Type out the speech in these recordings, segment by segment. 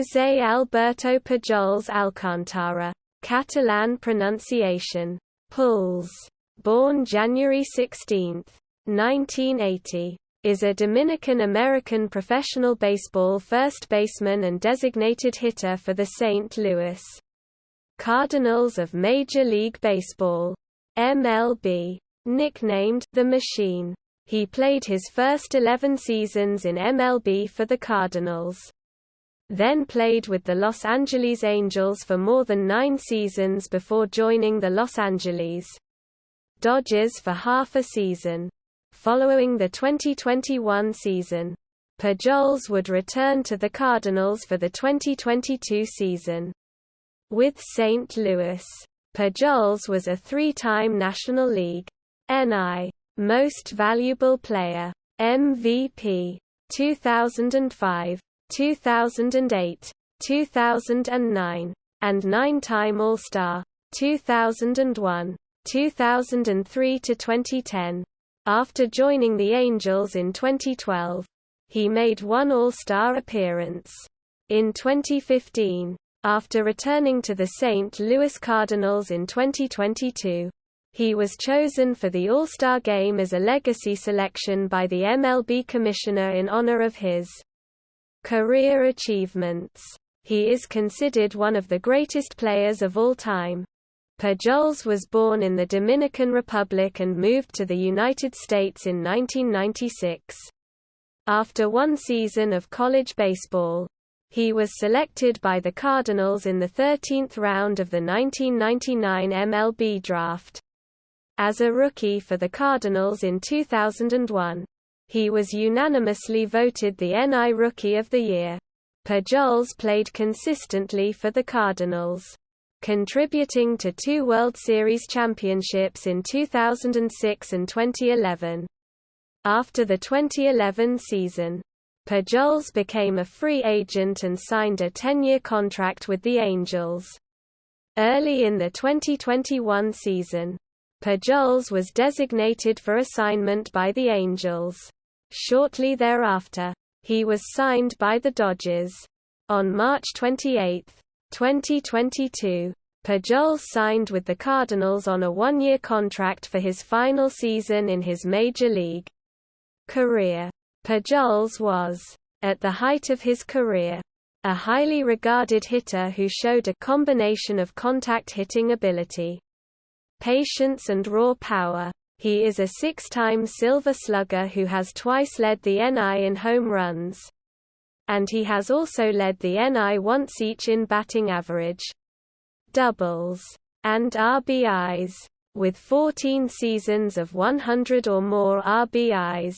José Alberto Pujols Alcántara, Catalan pronunciation, Pujols, born January 16, 1980, is a Dominican-American professional baseball first baseman and designated hitter for the St. Louis Cardinals of Major League Baseball, MLB. Nicknamed The Machine, he played his first 11 seasons in MLB for the Cardinals. Then played with the Los Angeles Angels for more than 9 seasons before joining the Los Angeles Dodgers for half a season. Following the 2021 season, Pujols would return to the Cardinals for the 2022 season. With St. Louis, Pujols was a 3-time National League NL Most Valuable Player MVP 2005, 2008, 2009, and 9-time All-Star 2001, 2003 to 2010. After joining the Angels in 2012, he made one All-Star appearance. In 2015, after returning to the St. Louis Cardinals in 2022, he was chosen for the All-Star Game as a legacy selection by the MLB Commissioner in honor of his career achievements. He is considered one of the greatest players of all time. Pujols was born in the Dominican Republic and moved to the United States in 1996. After one season of college baseball, he was selected by the Cardinals in the 13th round of the 1999 MLB draft. As a rookie for the Cardinals in 2001, he was unanimously voted the NL Rookie of the Year. Pujols played consistently for the Cardinals, contributing to 2 World Series championships in 2006 and 2011. After the 2011 season, Pujols became a free agent and signed a 10-year contract with the Angels. Early in the 2021 season, Pujols was designated for assignment by the Angels. Shortly thereafter, he was signed by the Dodgers. On March 28, 2022, Pujols signed with the Cardinals on a 1-year contract for his final season in his major league career. Pujols was, at the height of his career, a highly regarded hitter who showed a combination of contact hitting ability, patience and raw power. He is a 6-time Silver Slugger who has twice led the NL in home runs, and he has also led the NL once each in batting average, doubles, and RBIs. With 14 seasons of 100 or more RBIs,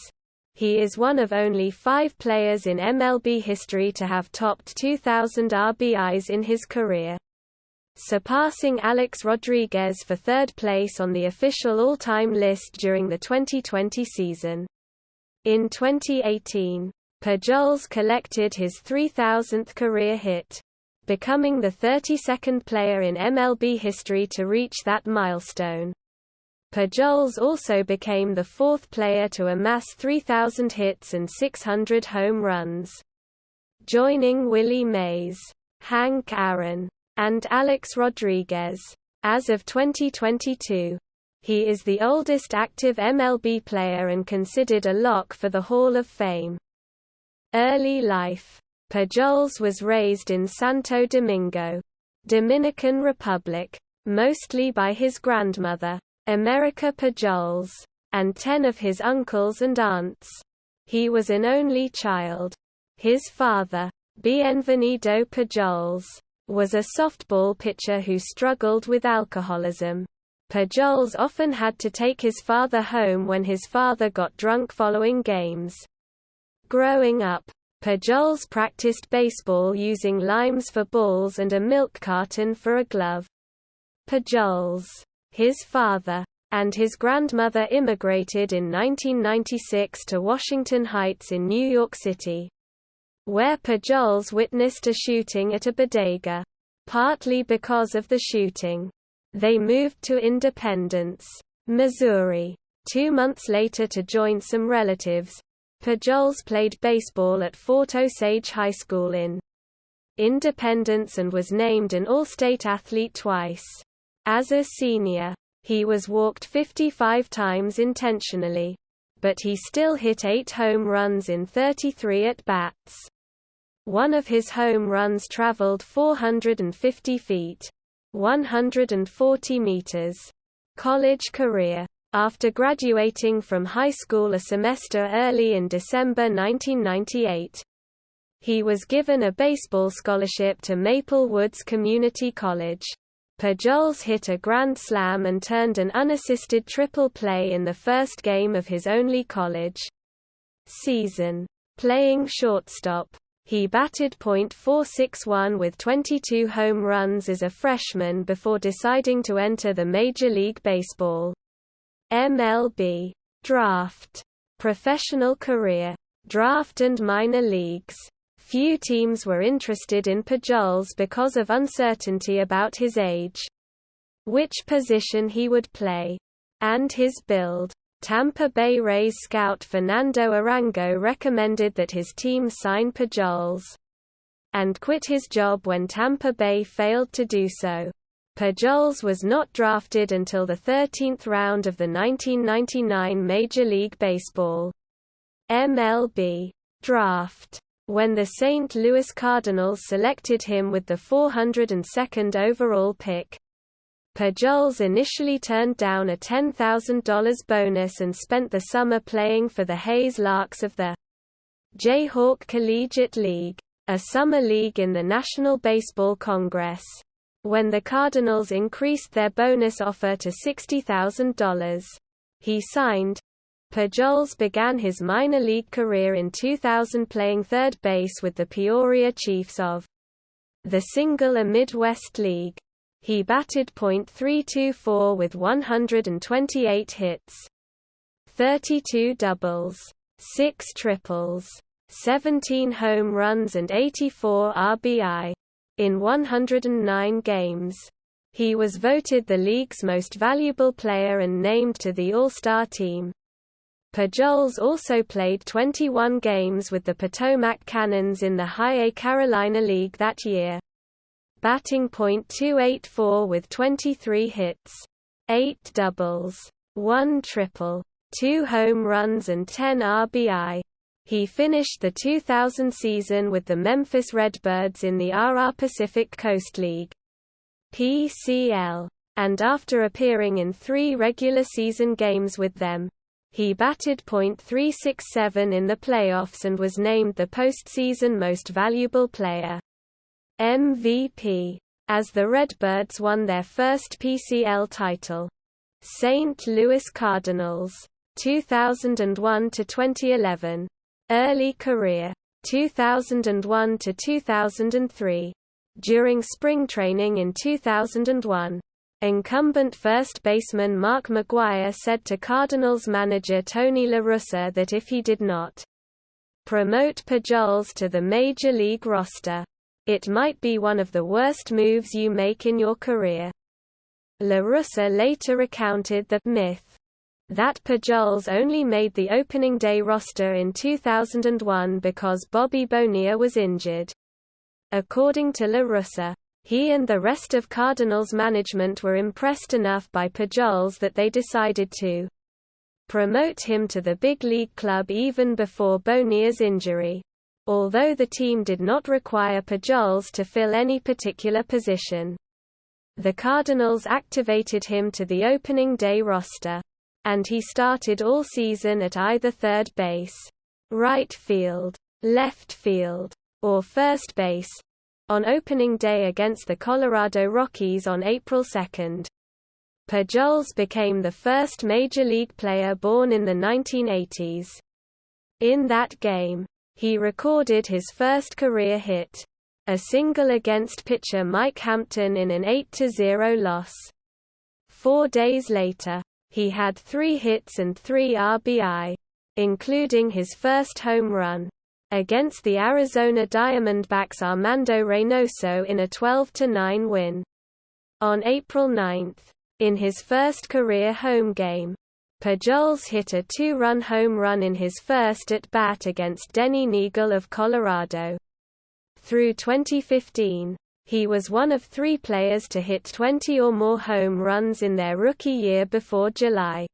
he is one of only 5 players in MLB history to have topped 2,000 RBIs in his career, surpassing Alex Rodriguez for 3rd place on the official all-time list during the 2020 season. In 2018, Pujols collected his 3,000th career hit, becoming the 32nd player in MLB history to reach that milestone. Pujols also became the 4th player to amass 3,000 hits and 600 home runs, joining Willie Mays, Hank Aaron, and Alex Rodriguez. As of 2022, he is the oldest active MLB player and considered a lock for the Hall of Fame. Early life. Pujols was raised in Santo Domingo, Dominican Republic, mostly by his grandmother, America Pujols, and 10 of his uncles and aunts. He was an only child. His father, Bienvenido Pujols, was a softball pitcher who struggled with alcoholism. Pujols often had to take his father home when his father got drunk following games. Growing up, Pujols practiced baseball using limes for balls and a milk carton for a glove. Pujols, his father, and his grandmother immigrated in 1996 to Washington Heights in New York City, where Pujols witnessed a shooting at a bodega. Partly because of the shooting, they moved to Independence, Missouri, 2 months later to join some relatives. Pujols played baseball at Fort Osage High School in Independence and was named an All-State athlete twice. As a senior, he was walked 55 times intentionally, but he still hit 8 home runs in 33 at-bats. One of his home runs traveled 450 feet, 140 meters. College career. After graduating from high school a semester early in December 1998, he was given a baseball scholarship to Maple Woods Community College. Pujols hit a grand slam and turned an unassisted triple play in the first game of his only college season. Playing shortstop, he batted .461 with 22 home runs as a freshman before deciding to enter the Major League Baseball (MLB) draft. Professional career. Draft and minor leagues. Few teams were interested in Pujols because of uncertainty about his age, which position he would play, and his build. Tampa Bay Rays scout Fernando Arango recommended that his team sign Pujols, and quit his job when Tampa Bay failed to do so. Pujols was not drafted until the 13th round of the 1999 Major League Baseball (MLB) draft, when the St. Louis Cardinals selected him with the 402nd overall pick. Pujols initially turned down a $10,000 bonus and spent the summer playing for the Hayes Larks of the Jayhawk Collegiate League, a summer league in the National Baseball Congress. When the Cardinals increased their bonus offer to $60,000, he signed. Pujols began his minor league career in 2000 playing third base with the Peoria Chiefs of the Single-A Midwest League. He batted .324 with 128 hits, 32 doubles, 6 triples, 17 home runs and 84 RBI. In 109 games, he was voted the league's most valuable player and named to the All-Star team. Pujols also played 21 games with the Potomac Cannons in the High A Carolina League that year, batting .284 with 23 hits, 8 doubles, 1 triple, 2 home runs and 10 RBI. He finished the 2000 season with the Memphis Redbirds in the RR Pacific Coast League (PCL), and after appearing in 3 regular season games with them, he batted .367 in the playoffs and was named the postseason Most Valuable Player (MVP) as the Redbirds won their first PCL title. St. Louis Cardinals, 2001 to 2011. Early career, 2001 to 2003. During spring training in 2001, incumbent first baseman Mark McGwire said to Cardinals manager Tony La Russa that if he did not promote Pujols to the major league roster, it might be one of the worst moves you make in your career. La Russa later recounted the myth that Pujols only made the opening day roster in 2001 because Bobby Bonilla was injured. According to La Russa, he and the rest of Cardinals management were impressed enough by Pujols that they decided to promote him to the big league club even before Bonilla's injury, although the team did not require Pujols to fill any particular position. The Cardinals activated him to the opening day roster, and he started all season at either third base, right field, left field, or first base, on opening day against the Colorado Rockies on April 2. Pujols became the first major league player born in the 1980s. In that game, he recorded his first career hit, a single against pitcher Mike Hampton in an 8-0 loss. 4 days later, he had 3 hits and 3 RBI, including his first home run against the Arizona Diamondbacks' Armando Reynoso in a 12-9 win. On April 9, in his first career home game, Pujols hit a 2-run home run in his first at-bat against Denny Neagle of Colorado. Through 2015, he was one of 3 players to hit 20 or more home runs in their rookie year before July.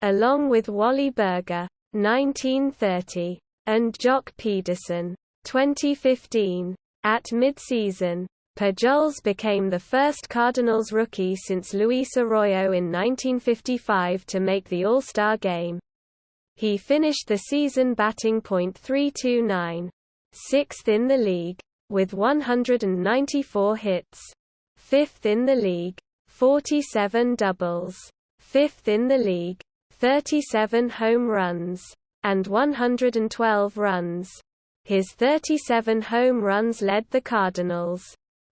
Along with Wally Berger, 1930, and Jock Pederson, 2015. At midseason, Pujols became the first Cardinals rookie since Luis Arroyo in 1955 to make the All-Star game. He finished the season batting .329, 6th in the league, with 194 hits, 5th in the league, 47 doubles, 5th in the league, 37 home runs, and 112 runs. His 37 home runs led the Cardinals,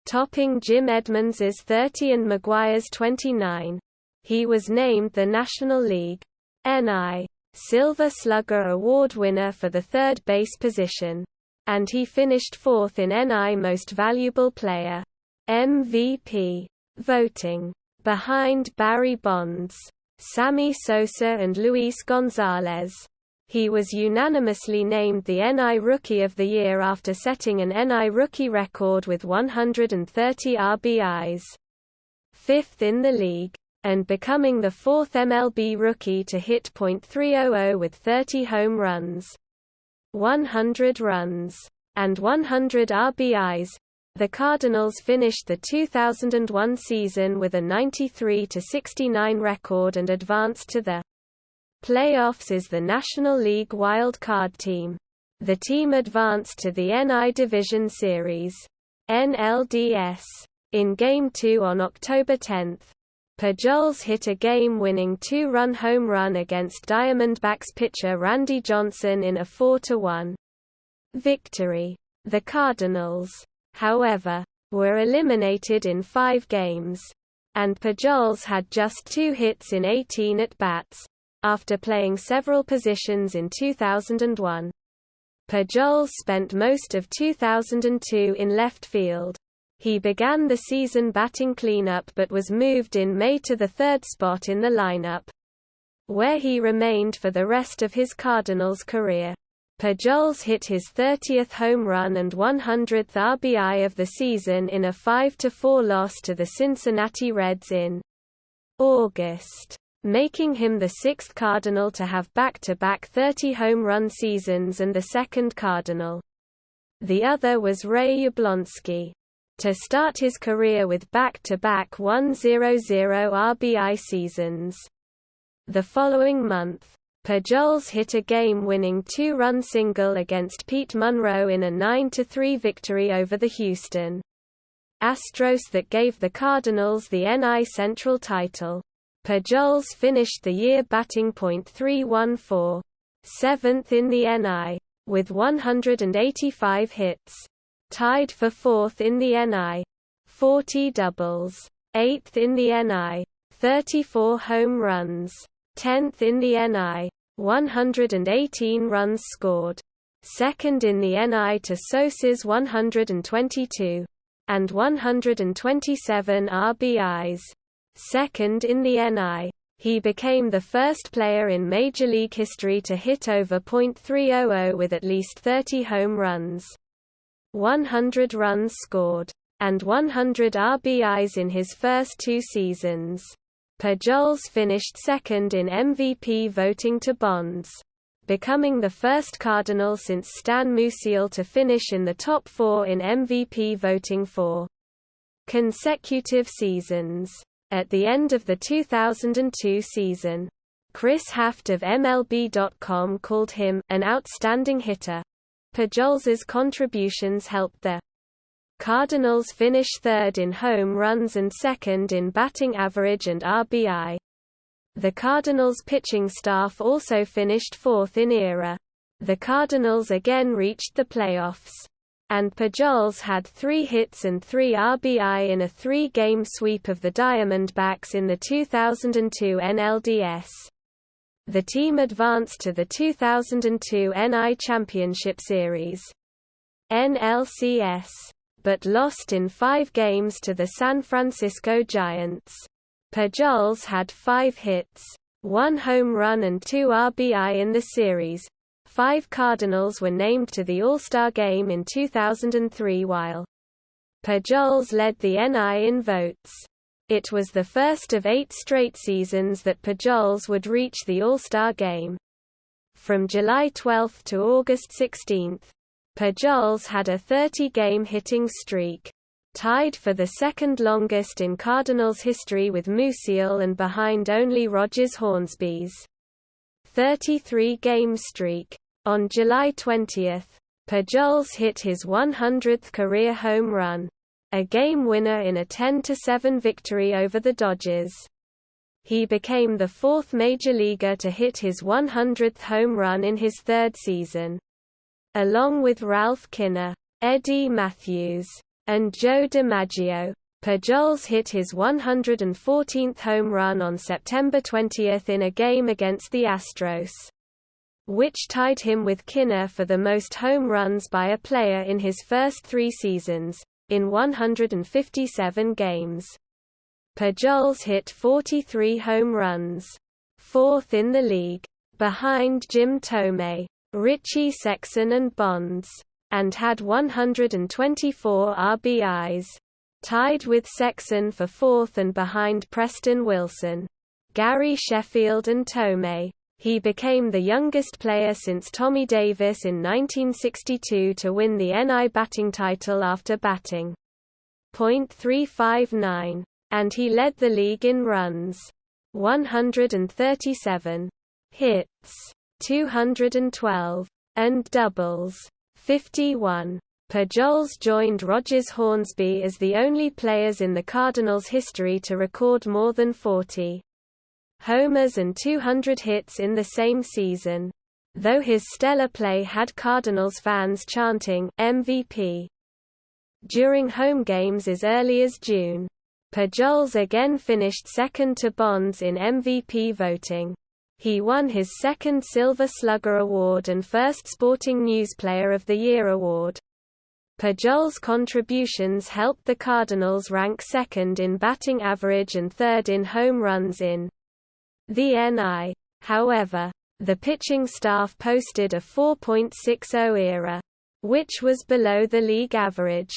topping Jim Edmonds's 30 and McGwire's 29. He was named the National League NL Silver Slugger Award winner for the third base position, and he finished 4th in NL Most Valuable Player (MVP) voting, behind Barry Bonds, Sammy Sosa and Luis Gonzalez. He was unanimously named the NL Rookie of the Year after setting an NL rookie record with 130 RBIs, 5th in the league, and becoming the 4th MLB rookie to hit .300 with 30 home runs, 100 runs, and 100 RBIs. The Cardinals finished the 2001 season with a 93-69 record and advanced to the playoffs as the National League Wild Card team. The team advanced to the NL Division Series (NLDS) in Game 2 on October 10. Pujols hit a game-winning 2-run home run against Diamondbacks pitcher Randy Johnson in a 4-1 victory. The Cardinals, however, were eliminated in 5 games, and Pujols had just 2 hits in 18 at-bats, after playing several positions in 2001. Pujols spent most of 2002 in left field. He began the season batting cleanup but was moved in May to the 3rd spot in the lineup, where he remained for the rest of his Cardinals career. Pujols hit his 30th home run and 100th RBI of the season in a 5-4 loss to the Cincinnati Reds in August, making him the 6th Cardinal to have back-to-back 30 home run seasons and the 2nd Cardinal. The other was Ray Yablonsky, to start his career with back-to-back 100 RBI seasons. The following month, Pujols hit a game-winning 2-run single against Pete Monroe in a 9-3 victory over the Houston Astros that gave the Cardinals the NL Central title. Pujols finished the year batting .314, 7th in the NL, with 185 hits, tied for 4th in the NL, 40 doubles, 8th in the NL, 34 home runs, 10th in the NL, 118 runs scored, 2nd in the NL to Sosa's 122, and 127 RBIs. 2nd in the NL. He became the first player in Major League history to hit over .300 with at least 30 home runs, 100 runs scored, and 100 RBIs in his first 2 seasons. Pujols finished 2nd in MVP voting to Bonds, becoming the first Cardinal since Stan Musial to finish in the top 4 in MVP voting 4 consecutive seasons. At the end of the 2002 season, Chris Haft of MLB.com called him an outstanding hitter. Pujols's contributions helped the Cardinals finish 3rd in home runs and 2nd in batting average and RBI. The Cardinals' pitching staff also finished 4th in ERA. The Cardinals again reached the playoffs, and Pujols had 3 hits and 3 RBI in a 3-game sweep of the Diamondbacks in the 2002 NLDS. The team advanced to the 2002 NL Championship Series (NLCS), but lost in 5 games to the San Francisco Giants. Pujols had 5 hits, 1 home run and 2 RBI in the series, 5 Cardinals were named to the All-Star Game in 2003 while Pujols led the NL in votes. It was the first of 8 straight seasons that Pujols would reach the All-Star Game. From July 12 to August 16, Pujols had a 30-game hitting streak, tied for the second longest in Cardinals history with Musial and behind only Rogers Hornsby's 33-game streak. On July 20, Pujols hit his 100th career home run, a game winner in a 10-7 victory over the Dodgers. He became the 4th major leaguer to hit his 100th home run in his 3rd season. Along with Ralph Kiner, Eddie Matthews, and Joe DiMaggio, Pujols hit his 114th home run on September 20 in a game against the Astros, which tied him with Kiner for the most home runs by a player in his first 3 seasons, in 157 games. Pujols hit 43 home runs, 4th in the league, behind Jim Thome, Richie Sexson and Bonds, and had 124 RBIs, tied with Sexson for 4th and behind Preston Wilson, Gary Sheffield and Thome. He became the youngest player since Tommy Davis in 1962 to win the NL batting title after batting .359, and he led the league in runs, 137, hits, 212, and doubles, 51. Pujols joined Rogers Hornsby as the only players in the Cardinals' history to record more than 40 homers and 200 hits in the same season, though his stellar play had Cardinals fans chanting, MVP, during home games as early as June. Pujols again finished second to Bonds in MVP voting. He won his 2nd Silver Slugger Award and 1st Sporting News Player of the Year award. Pujols' contributions helped the Cardinals rank 2nd in batting average and 3rd in home runs in the NL. However, the pitching staff posted a 4.60 ERA, which was below the league average,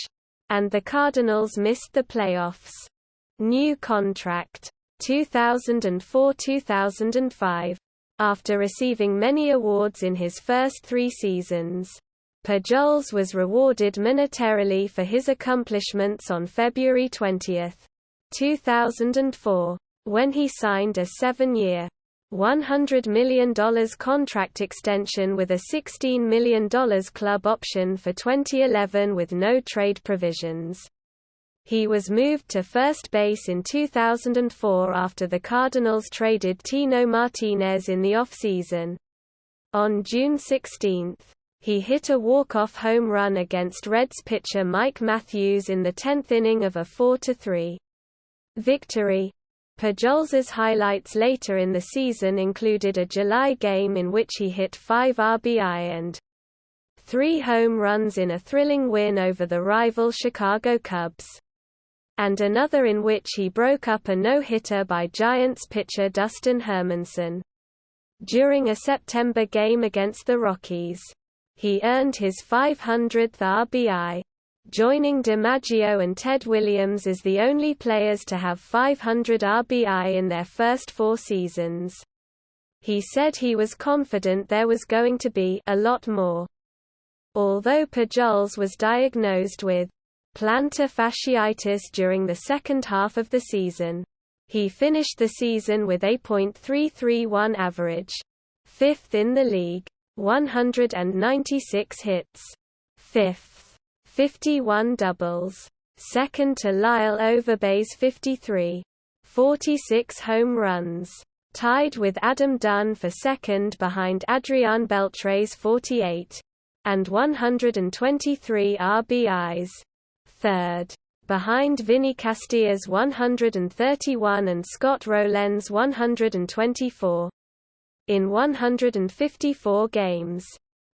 and the Cardinals missed the playoffs. New contract, 2004–2005. After receiving many awards in his first 3 seasons, Pujols was rewarded monetarily for his accomplishments on February 20, 2004, when he signed a 7-year, $100 million contract extension with a $16 million club option for 2011 with no trade provisions. He was moved to first base in 2004 after the Cardinals traded Tino Martinez in the offseason. On June 16, he hit a walk-off home run against Reds pitcher Mike Matthews in the 10th inning of a 4-3 victory. Pujols's highlights later in the season included a July game in which he hit 5 RBI and 3 home runs in a thrilling win over the rival Chicago Cubs, and another in which he broke up a no-hitter by Giants pitcher Dustin Hermanson. During a September game against the Rockies, he earned his 500th RBI, joining DiMaggio and Ted Williams as the only players to have 500 RBI in their first 4 seasons. He said he was confident there was going to be a lot more. Although Pujols was diagnosed with plantar fasciitis during the second half of the season, he finished the season with a .331 average, 5th in the league, 196 hits, 5th, 51 doubles, second to Lyle Overbay's 53, 46 home runs, tied with Adam Dunn for second behind Adrian Beltre's 48, and 123 RBIs, third, behind Vinny Castilla's 131 and Scott Rowland's 124. In 154 games.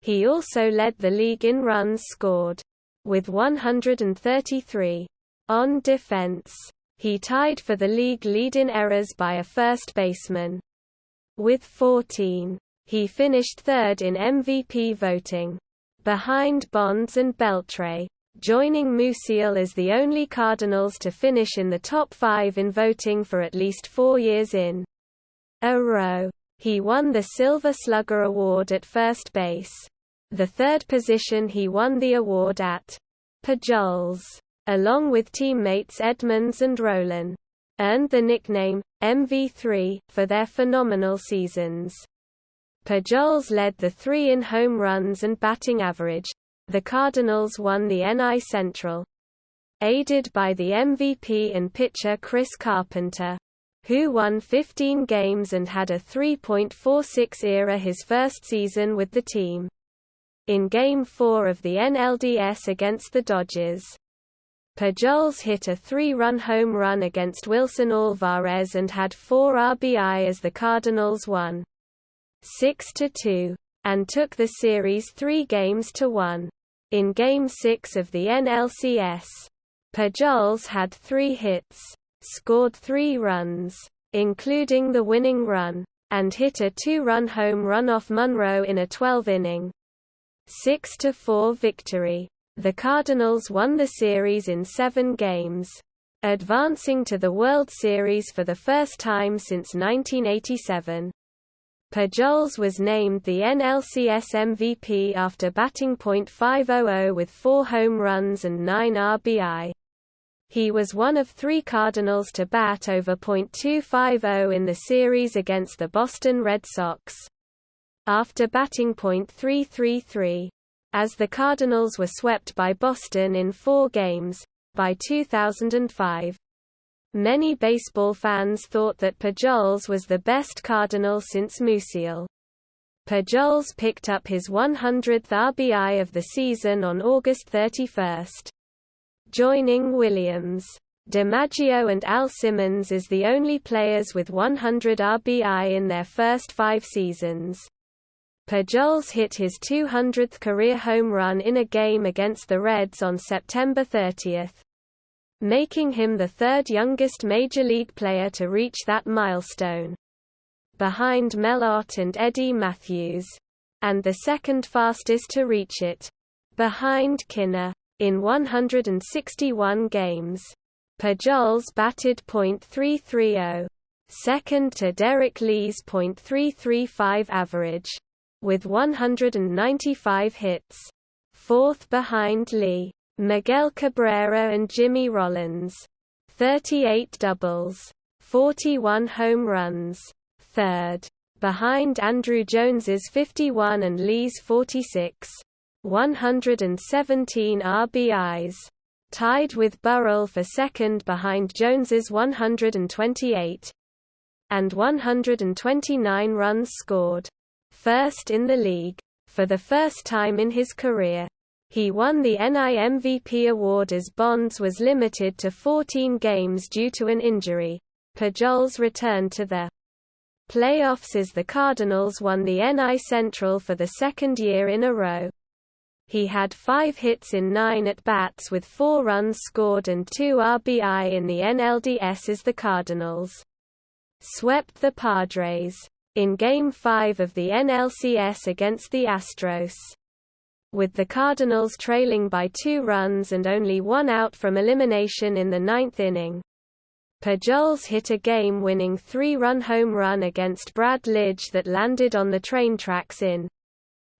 He also led the league in runs scored, with 133. On defense, he tied for the league lead in errors by a first baseman, with 14. He finished third in MVP voting, behind Bonds and Beltre, joining Musial as the only Cardinals to finish in the top 5 in voting for at least 4 years in a row. He won the Silver Slugger Award at first base, the third position he won the award at. Pujols, along with teammates Edmonds and Rolen, earned the nickname MV3 for their phenomenal seasons. Pujols led the 3 in home runs and batting average. The Cardinals won the NL Central, aided by the MVP and pitcher Chris Carpenter, who won 15 games and had a 3.46 ERA his first season with the team. In Game 4 of the NLDS against the Dodgers, Pujols hit a 3-run home run against Wilson Alvarez and had 4 RBI as the Cardinals won 6-2, and took the series 3-1. In Game 6 of the NLCS, Pujols had 3 hits, scored 3 runs, including the winning run, and hit a 2-run home run off Monroe in a 12-inning 6-4 victory. The Cardinals won the series in 7 games, advancing to the World Series for the first time since 1987. Pujols was named the NLCS MVP after batting .500 with 4 home runs and 9 RBI. He was one of 3 Cardinals to bat over .250 in the series against the Boston Red Sox, after batting .333. As the Cardinals were swept by Boston in 4 games, by 2005. Many baseball fans thought that Pujols was the best Cardinal since Musial. Pujols picked up his 100th RBI of the season on August 31. Joining Williams, DiMaggio and Al Simmons as the only players with 100 RBI in their first 5 seasons. Pujols hit his 200th career home run in a game against the Reds on September 30. Making him the 3rd youngest Major League player to reach that milestone, behind Mel Ott and Eddie Matthews, and the 2nd fastest to reach it, behind Kinner. In 161 games, Pujols batted .330, second to Derek Lee's .335 average, with 195 hits, 4th behind Lee, Miguel Cabrera and Jimmy Rollins, 38 doubles, 41 home runs, 3rd, behind Andruw Jones's 51 and Lee's 46, 117 RBIs, tied with Burrell for 2nd behind Jones's 128, and 129 runs scored, 1st in the league. For the first time in his career, he won the NL MVP award as Bonds was limited to 14 games due to an injury. Pujols returned to the playoffs as the Cardinals won the NL Central for the 2nd year in a row. He had 5 hits in 9 at-bats with 4 runs scored and 2 RBI in the NLDS as the Cardinals swept the Padres in Game 5 of the NLCS against the Astros. With the Cardinals trailing by 2 runs and only 1 out from elimination in the 9th inning, Pujols hit a game-winning 3-run home run against Brad Lidge that landed on the train tracks in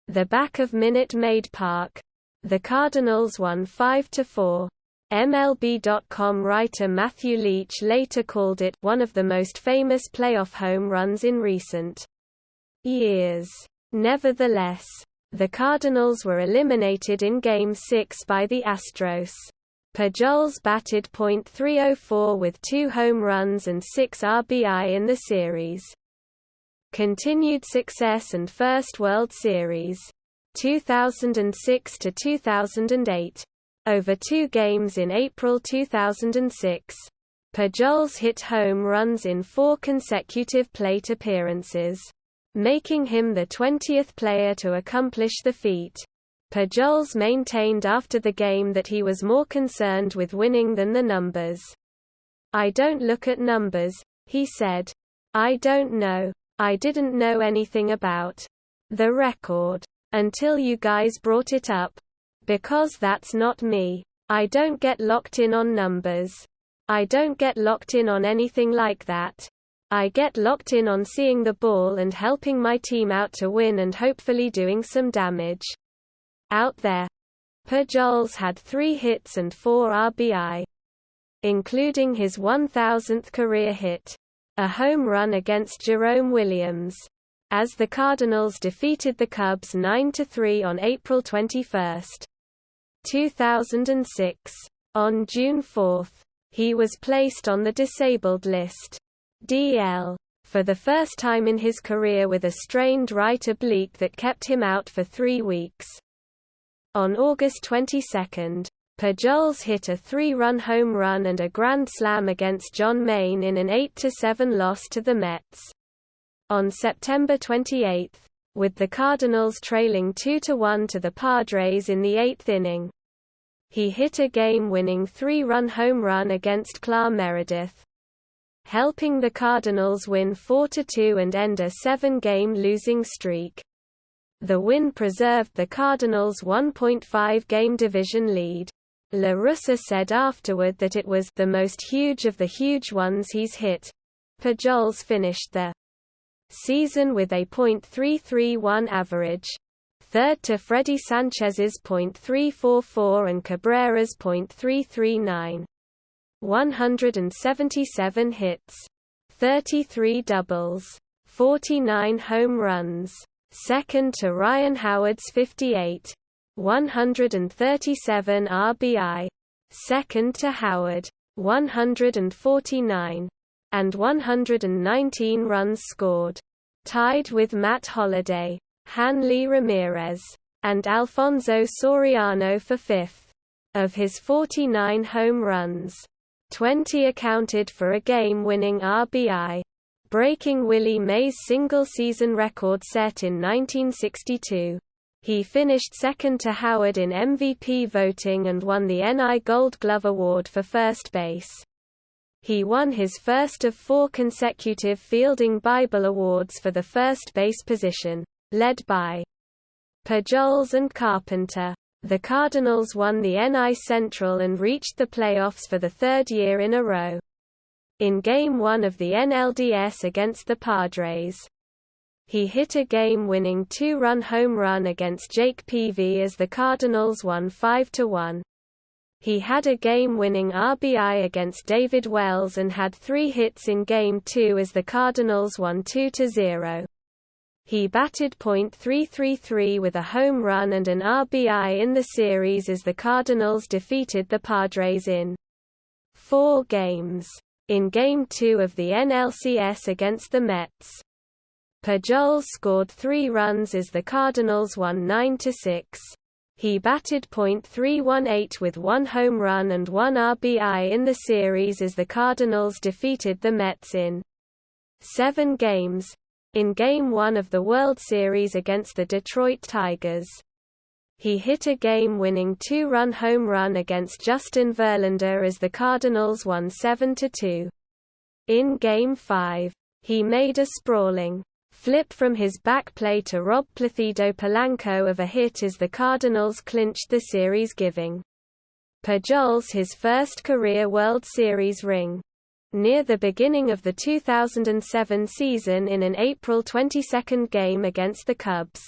the back of Minute Maid Park. The Cardinals won 5-4. MLB.com writer Matthew Leach later called it one of the most famous playoff home runs in recent years. Nevertheless, the Cardinals were eliminated in Game 6 by the Astros. Pujols batted .304 with 2 home runs and 6 RBI in the series. Continued success and first World Series, 2006 to 2008. Over 2 games in April 2006, Pujols hit home runs in 4 consecutive plate appearances, making him the 20th player to accomplish the feat. Pujols maintained after the game that he was more concerned with winning than the numbers. "I don't look at numbers," he said. "I don't know. I didn't know anything about the record. Until you guys brought it up. Because that's not me. I don't get locked in on numbers. I don't get locked in on anything like that. I get locked in on seeing the ball and helping my team out to win and hopefully doing some damage out there. Pujols had 3 hits and 4 RBI, including his 1,000th career hit, a home run against Jerome Williams, as the Cardinals defeated the Cubs 9-3 on April 21, 2006. On June 4, he was placed on the disabled list, DL, for the first time in his career with a strained right oblique that kept him out for 3 weeks. On August 22, Pujols hit a 3-run home run and a grand slam against John Maine in an 8-7 loss to the Mets. On September 28, with the Cardinals trailing 2-1 to the Padres in the 8th inning, he hit a game-winning 3-run home run against Clark Meredith, helping the Cardinals win 4-2 and end a 7-game losing streak. The win preserved the Cardinals' 1.5-game division lead. La Russa said afterward that it was the most huge of the huge ones he's hit. Pujols finished the season with a .331 average, third to Freddie Sanchez's .344 and Cabrera's .339. 177 hits, 33 doubles, 49 home runs, second to Ryan Howard's 58, 137 RBI, second to Howard, 149, and 119 runs scored, tied with Matt Holliday, Hanley Ramirez, and Alfonso Soriano for fifth. Of his 49 home runs, 20 accounted for a game-winning RBI, breaking Willie Mays' single-season record set in 1962. He finished second to Howard in MVP voting and won the NL Gold Glove Award for first base. He won his first of 4 consecutive Fielding Bible Awards for the first base position, led by Pujols and Carpenter. The Cardinals won the NL Central and reached the playoffs for the 3rd year in a row. In Game 1 of the NLDS against the Padres, he hit a game-winning 2-run home run against Jake Peavy as the Cardinals won 5-1. He had a game-winning RBI against David Wells and had 3 hits in Game 2 as the Cardinals won 2-0. He batted .333 with a home run and an RBI in the series as the Cardinals defeated the Padres in 4 games. In Game 2 of the NLCS against the Mets, Pujols scored 3 runs as the Cardinals won 9-6. He batted .318 with 1 home run and 1 RBI in the series as the Cardinals defeated the Mets in 7 games. In Game 1 of the World Series against the Detroit Tigers, he hit a game-winning 2-run home run against Justin Verlander as the Cardinals won 7-2. In Game 5, he made a sprawling flip from his back play to rob Placido Polanco of a hit as the Cardinals clinched the series, giving Pujols his first career World Series ring. Near the beginning of the 2007 season in an April 22 game against the Cubs,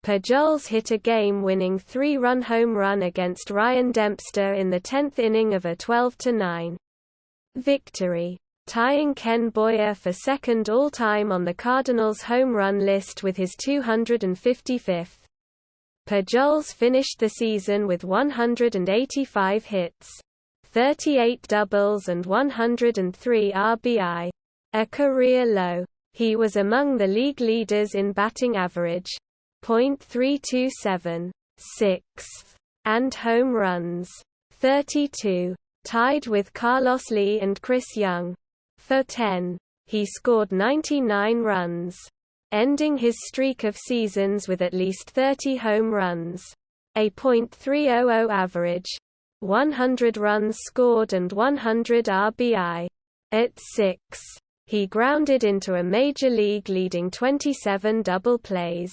Pujols hit a game-winning 3-run home run against Ryan Dempster in the 10th inning of a 12-9 victory, tying Ken Boyer for second all-time on the Cardinals' home run list with his 255th. Pujols finished the season with 185 hits, 38 doubles and 103 RBI, a career low. He was among the league leaders in batting average, .327, 6th, and home runs, 32, tied with Carlos Lee and Chris Young for 10. He scored 99 runs, ending his streak of seasons with at least 30 home runs, a .300 average, 100 runs scored and 100 RBI. At 6, he grounded into a major league leading 27 double plays.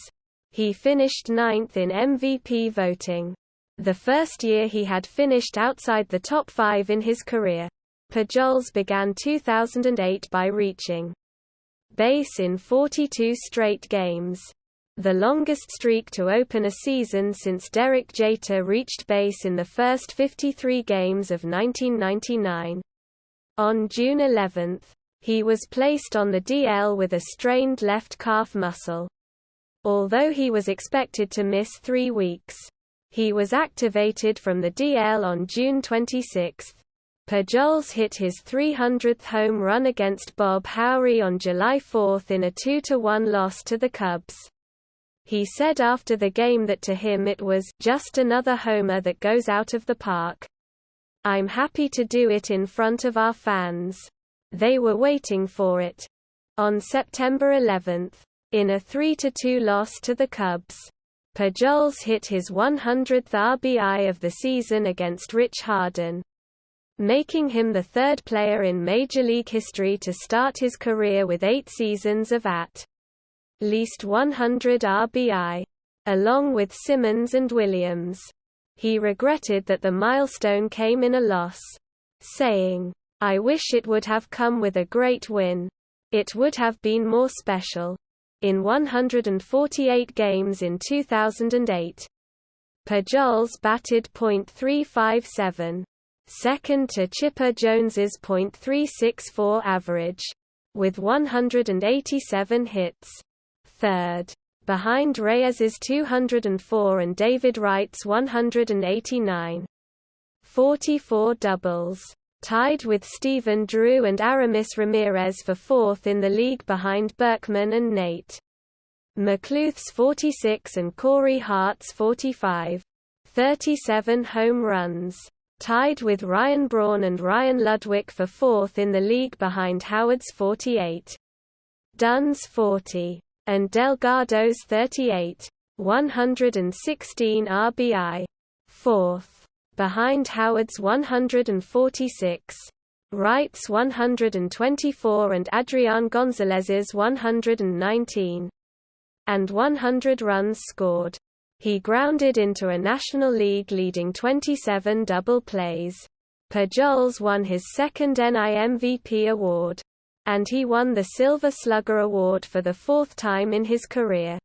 He finished ninth in MVP voting. The first year he had finished outside the top 5 in his career. Pujols began 2008 by reaching base in 42 straight games, the longest streak to open a season since Derek Jeter reached base in the first 53 games of 1999. On June 11, he was placed on the DL with a strained left calf muscle. Although he was expected to miss 3 weeks, he was activated from the DL on June 26. Pujols hit his 300th home run against Bob Howry on July 4 in a 2-1 loss to the Cubs. He said after the game that to him it was just another homer that goes out of the park. I'm happy to do it in front of our fans. They were waiting for it. On September 11, in a 3-2 loss to the Cubs, Pujols hit his 100th RBI of the season against Rich Harden, making him the third player in Major League history to start his career with 8 seasons of at least 100 RBI, along with Simmons and Williams. He regretted that the milestone came in a loss, saying, "I wish it would have come with a great win. It would have been more special." In 148 games in 2008, Pujols batted .357, second to Chipper Jones's .364 average, with 187 hits, third, behind Reyes's 204 and David Wright's 189. 44 doubles, tied with Stephen Drew and Aramis Ramirez for fourth in the league behind Berkman and Nate McLouth's 46 and Corey Hart's 45. 37 home runs, tied with Ryan Braun and Ryan Ludwig for fourth in the league behind Howard's 48. Dunn's 40. And Delgado's 38. 116 RBI. Fourth, behind Howard's 146. Wright's 124 and Adrian Gonzalez's 119. And 100 runs scored. He grounded into a National League leading 27 double plays. Pujols won his second NL MVP award, and he won the Silver Slugger Award for the 4th time in his career.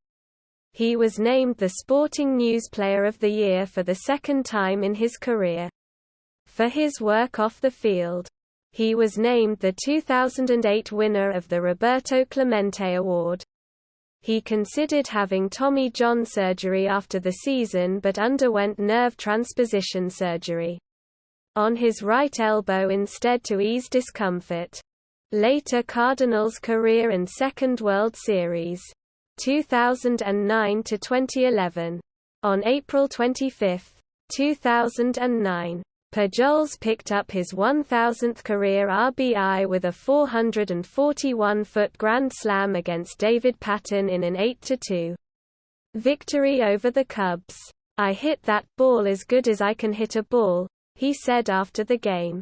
He was named the Sporting News Player of the Year for the 2nd time in his career. For his work off the field, he was named the 2008 winner of the Roberto Clemente Award. He considered having Tommy John surgery after the season but underwent nerve transposition surgery on his right elbow instead to ease discomfort. Later Cardinals career and Second World Series, 2009 to 2011. On April 25, 2009, Pujols picked up his 1,000th career RBI with a 441-foot grand slam against David Patton in an 8-2 victory over the Cubs. "I hit that ball as good as I can hit a ball," he said after the game.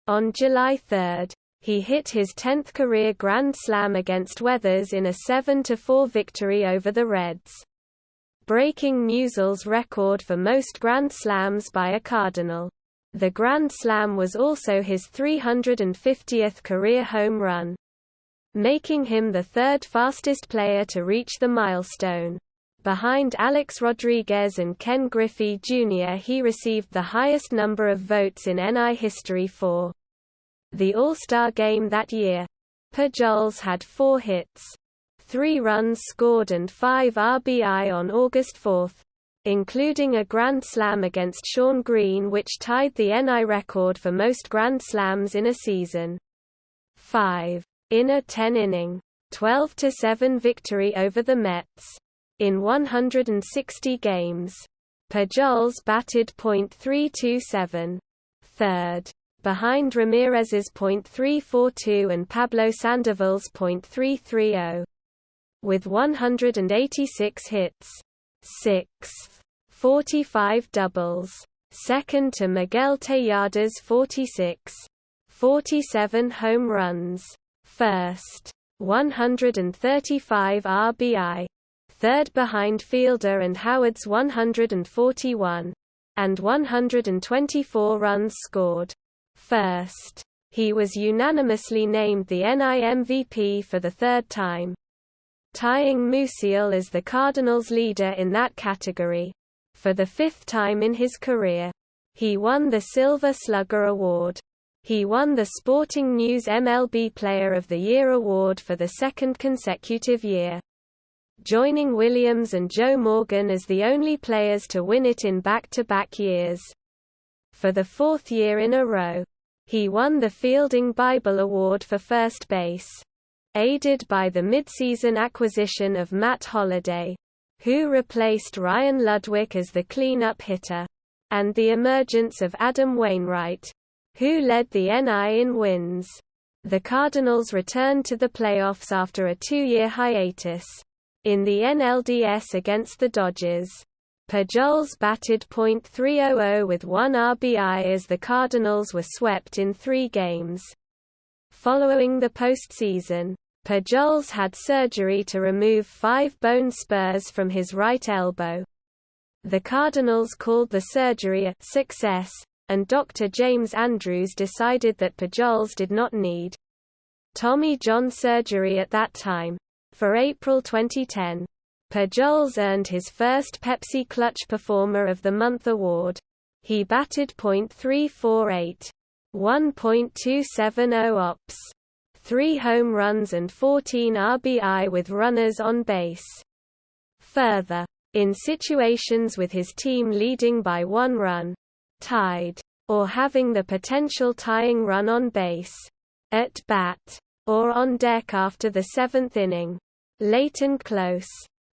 On July 3, he hit his 10th career grand slam against Weathers in a 7-4 victory over the Reds, breaking Musial's record for most grand slams by a Cardinal. The grand slam was also his 350th career home run, making him the 3rd fastest player to reach the milestone. Behind Alex Rodriguez and Ken Griffey Jr., he received the highest number of votes in NL history for the All-Star Game that year. Pujols had 4 hits, 3 runs scored and 5 RBI on August 4, including a grand slam against Shawn Green which tied the NL record for most grand slams in a season. 5. In a 10-inning, 12-7 victory over the Mets. In 160 games, Pujols batted .327, third, behind Ramirez's .342 and Pablo Sandoval's .330. With 186 hits, 6th, 45 doubles, second to Miguel Tejada's 46, 47 home runs, first, 135 RBI, third behind Fielder and Howard's 141, and 124 runs scored. First, he was unanimously named the NL MVP for the third time, tying Musial as the Cardinals' leader in that category. For the fifth time in his career, he won the Silver Slugger Award. He won the Sporting News MLB Player of the Year award for the second consecutive year, joining Williams and Joe Morgan as the only players to win it in back-to-back years. For the fourth year in a row, he won the Fielding Bible Award for first base, aided by the midseason acquisition of Matt Holliday, who replaced Ryan Ludwig as the cleanup hitter, and the emergence of Adam Wainwright, who led the NL in wins. The Cardinals returned to the playoffs after a 2-year hiatus. In the NLDS against the Dodgers, Pujols batted .300 with 1 RBI as the Cardinals were swept in 3 games. Following the postseason, Pujols had surgery to remove 5 bone spurs from his right elbow. The Cardinals called the surgery a success, and Dr. James Andrews decided that Pujols did not need Tommy John surgery at that time. For April 2010, Pujols earned his first Pepsi Clutch Performer of the Month award. He batted .348, 1.270 OPS, 3 home runs and 14 RBI with runners on base. Further, in situations with his team leading by 1 run, tied, or having the potential tying run on base, at bat, or on deck after the 7th inning, late and close,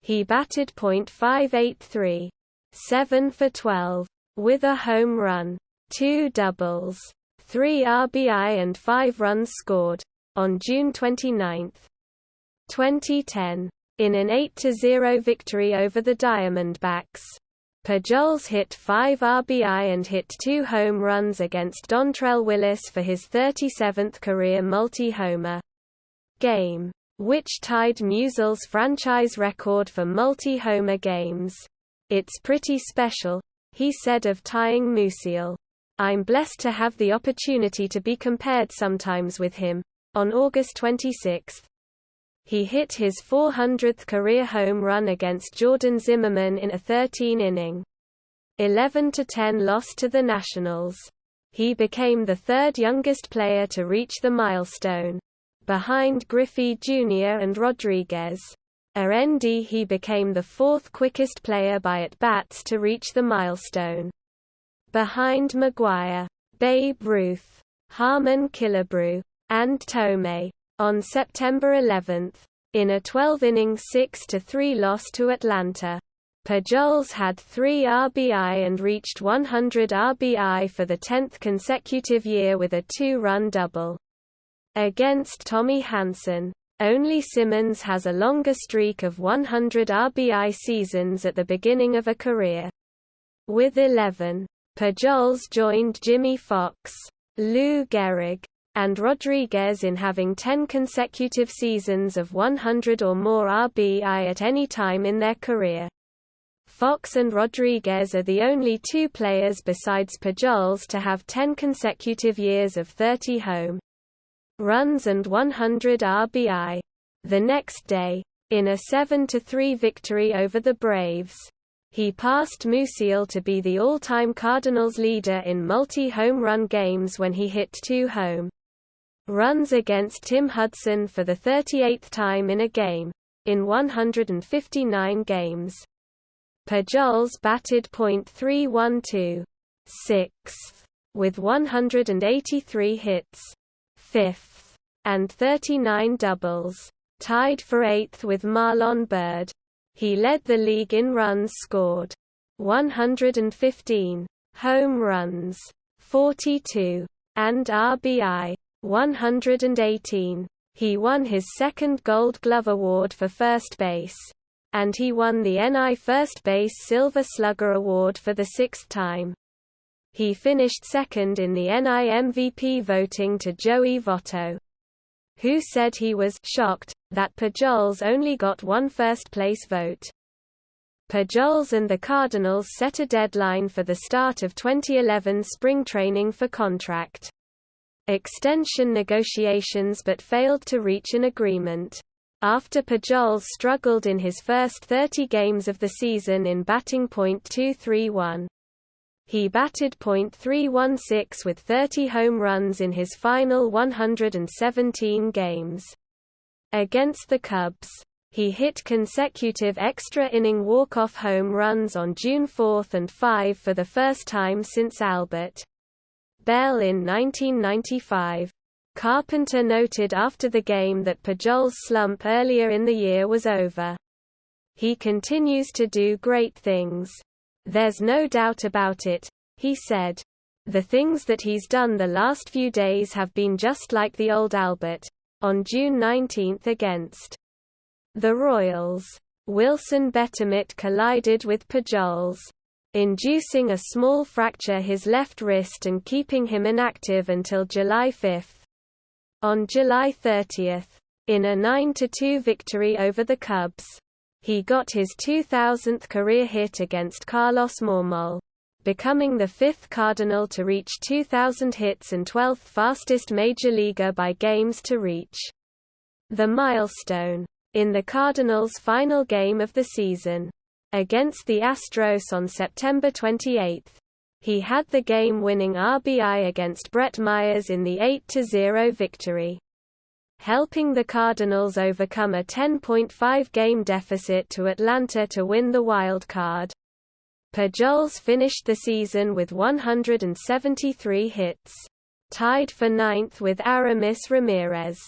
he batted .583, 7 for 12, with a home run, 2 doubles, 3 RBI and 5 runs scored, on June 29, 2010, in an 8-0 victory over the Diamondbacks. Pujols hit 5 RBI and hit 2 home runs against Dontrelle Willis for his 37th career multi-homer game, which tied Musial's franchise record for multi-homer games. "It's pretty special," he said of tying Musial. "I'm blessed to have the opportunity to be compared sometimes with him." On August 26, he hit his 400th career home run against Jordan Zimmerman in a 13-inning, 11-10 loss to the Nationals. He became the 3rd youngest player to reach the milestone, behind Griffey Jr. and Rodriguez. He became the 4th quickest player by at-bats to reach the milestone, behind McGwire, Babe Ruth, Harmon Killebrew, and Tomei. On September 11, in a 12-inning 6-3 loss to Atlanta, Pujols had 3 RBI and reached 100 RBI for the 10th consecutive year with a 2-run double. Against Tommy Hanson, only Simmons has a longer streak of 100 RBI seasons at the beginning of a career. With 11, Pujols joined Jimmy Fox, Lou Gehrig, and Rodriguez in having 10 consecutive seasons of 100 or more RBI at any time in their career. Fox and Rodriguez are the only 2 players besides Pujols to have 10 consecutive years of 30 home runs and 100 RBI. The next day, in a 7-3 victory over the Braves, he passed Musial to be the all-time Cardinals leader in multi-home run games when he hit 2 home runs against Tim Hudson for the 38th time in a game, in 159 games. Pujols batted .312, 6th, with 183 hits, 5th, and 39 doubles, tied for 8th with Marlon Byrd. He led the league in runs scored, 115, home runs, 42, and RBI, 118. He won his 2nd Gold Glove Award for first base, and he won the NL First Base Silver Slugger Award for the 6th time. He finished 2nd in the NL MVP voting to Joey Votto, who said he was shocked that Pujols only got one first-place vote. Pujols and the Cardinals set a deadline for the start of 2011 spring training for contract extension negotiations but failed to reach an agreement. After Pujols struggled in his first 30 games of the season in batting .231. He batted .316 with 30 home runs in his final 117 games. Against the Cubs, he hit consecutive extra-inning walk-off home runs on June 4 and 5 for the first time since Albert Bell in 1995. Carpenter noted after the game that Pujols' slump earlier in the year was over. "He continues to do great things. There's no doubt about it," he said. "The things that he's done the last few days have been just like the old Albert." On June 19 against the Royals, Wilson Betemit collided with Pujols, inducing a small fracture his left wrist and keeping him inactive until July 5. On July 30, in a 9-2 victory over the Cubs, he got his 2,000th career hit against Carlos Marmol, becoming the fifth Cardinal to reach 2,000 hits and 12th fastest major leaguer by games to reach the milestone. In the Cardinals' final game of the season, against the Astros on September 28, he had the game-winning RBI against Brett Myers in the 8-0 victory, helping the Cardinals overcome a 10.5-game deficit to Atlanta to win the wild card. Pujols finished the season with 173 hits, tied for ninth with Aramis Ramirez,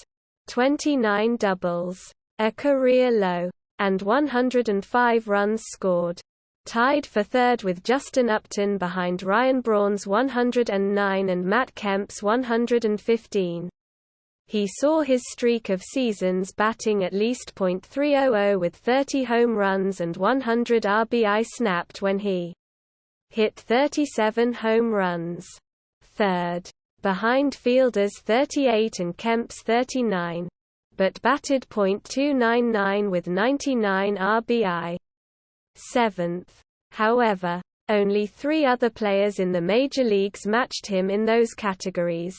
29 doubles, a career low, and 105 runs scored, tied for third with Justin Upton behind Ryan Braun's 109 and Matt Kemp's 115. He saw his streak of seasons batting at least .300 with 30 home runs and 100 RBI snapped when he hit 37 home runs, third, behind Fielder's 38 and Kemp's 39. But batted .299 with 99 RBI. Seventh. However, only 3 other players in the major leagues matched him in those categories: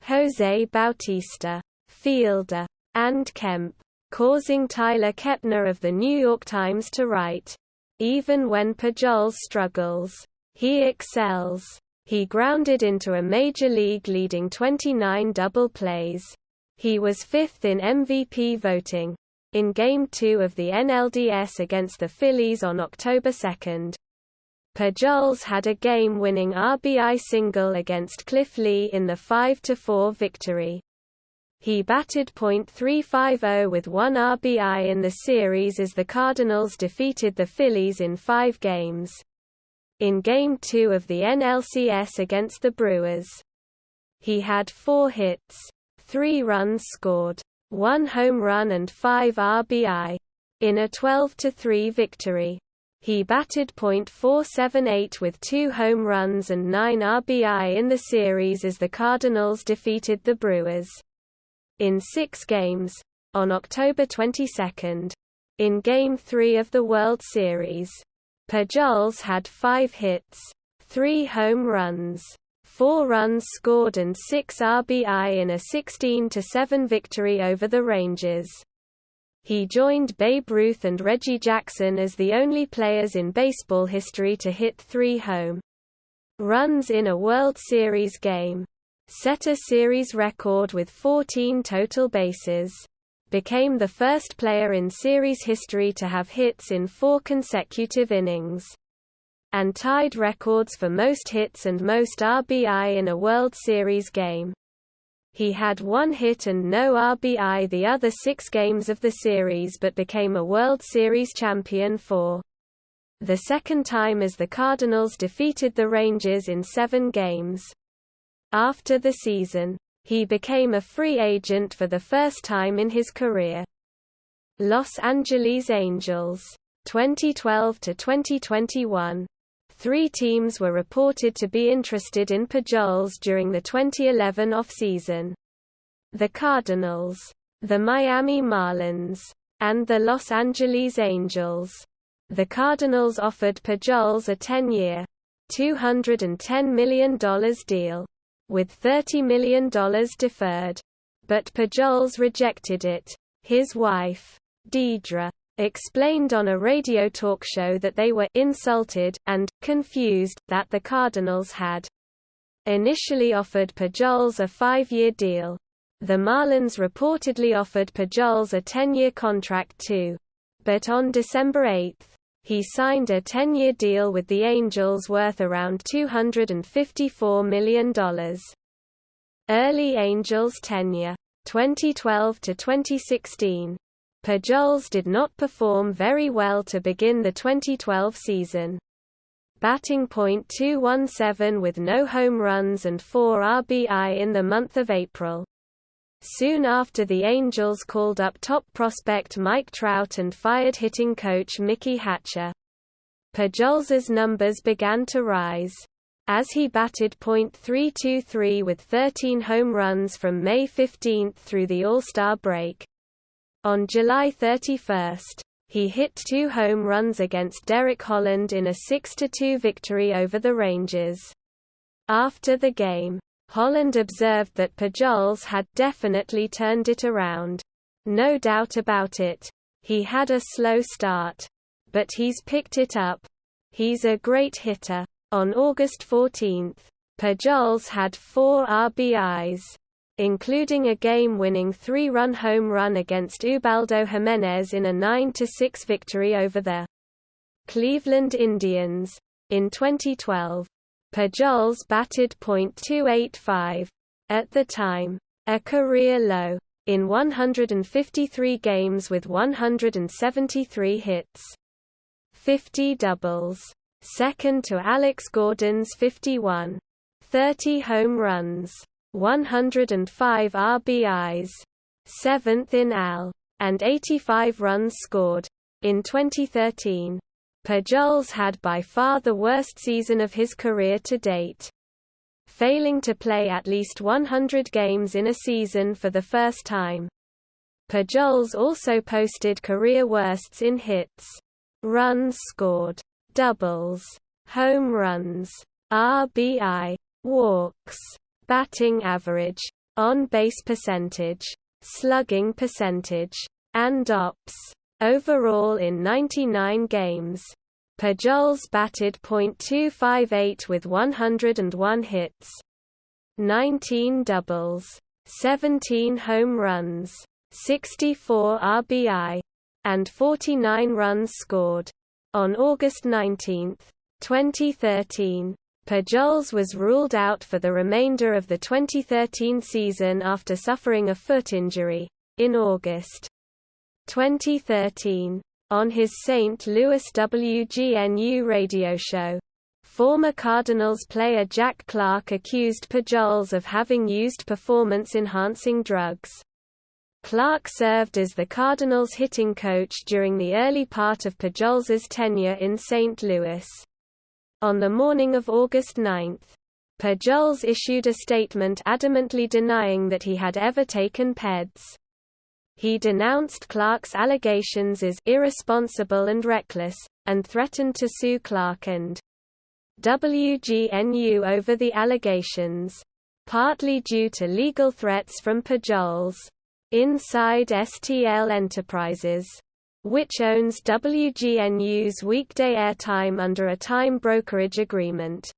Jose Bautista, Fielder, and Kemp, causing Tyler Kepner of the New York Times to write, "Even when Pujols struggles, he excels. He grounded into a major league leading 29 double plays." He was fifth in MVP voting. In Game 2 of the NLDS against the Phillies on October 2, Pujols had a game-winning RBI single against Cliff Lee in the 5-4 victory. He batted .350 with 1 RBI in the series as the Cardinals defeated the Phillies in 5 games. In Game 2 of the NLCS against the Brewers, he had 4 hits, 3 runs scored, 1 home run and 5 RBI. In a 12-3 victory, he batted .478 with 2 home runs and 9 RBI in the series as the Cardinals defeated the Brewers. In 6 games, on October 22, in Game 3 of the World Series, Pujols had 5 hits, 3 home runs, 4 runs scored and 6 RBI in a 16-7 victory over the Rangers. He joined Babe Ruth and Reggie Jackson as the only players in baseball history to hit 3 home runs in a World Series game, set a series record with 14 total bases, became the first player in series history to have hits in 4 consecutive innings, and tied records for most hits and most RBI in a World Series game. He had 1 hit and no RBI the other 6 games of the series but became a World Series champion for the second time as the Cardinals defeated the Rangers in 7 games. After the season, he became a free agent for the first time in his career. Los Angeles Angels, 2012 to 2021. 3 teams were reported to be interested in Pujols during the 2011 off-season. the Cardinals, the Miami Marlins, and the Los Angeles Angels. The Cardinals offered Pujols a 10-year, $210 million deal, with $30 million deferred. But Pujols rejected it. His wife, Deidre, explained on a radio talk show that they were insulted and confused that the Cardinals had initially offered Pujols a 5-year deal. The Marlins reportedly offered Pujols a 10-year contract too. But on December 8, he signed a 10-year deal with the Angels worth around $254 million. Early Angels tenure, 2012 to 2016. Pujols did not perform very well to begin the 2012 season. Batting .217 with no home runs and 4 RBI in the month of April. Soon after, the Angels called up top prospect Mike Trout and fired hitting coach Mickey Hatcher. Pujols's numbers began to rise, as he batted .323 with 13 home runs from May 15 through the All-Star break. On July 31, he hit 2 home runs against Derek Holland in a 6-2 victory over the Rangers. After the game, Holland observed that Pujols had definitely turned it around. No doubt about it. He had a slow start, but he's picked it up. He's a great hitter. On August 14, Pujols had 4 RBIs, including a game-winning 3-run home run against Ubaldo Jimenez in a 9-6 victory over the Cleveland Indians. In 2012, Pujols batted .285, at the time, a career low, in 153 games with 173 hits. 50 doubles. Second to Alex Gordon's 51. 30 home runs. 105 RBIs. 7th in AL. And 85 runs scored. In 2013, Pujols had by far the worst season of his career to date, failing to play at least 100 games in a season for the first time. Pujols also posted career worsts in hits, runs scored, doubles, home runs, RBI, walks, batting average, on-base percentage, slugging percentage, and OPS. Overall, in 99 games, Pujols batted .258 with 101 hits, 19 doubles, 17 home runs, 64 RBI, and 49 runs scored. On August 19, 2013, Pujols was ruled out for the remainder of the 2013 season after suffering a foot injury. In August 2013, on his St. Louis WGNU radio show, former Cardinals player Jack Clark accused Pujols of having used performance-enhancing drugs. Clark served as the Cardinals' hitting coach during the early part of Pujols's tenure in St. Louis. On the morning of August 9, Pujols issued a statement adamantly denying that he had ever taken PEDs. He denounced Clark's allegations as irresponsible and reckless, and threatened to sue Clark and WGNU over the allegations, partly due to legal threats from Pujols. Inside STL Enterprises, which owns WGNU's weekday airtime under a time brokerage agreement,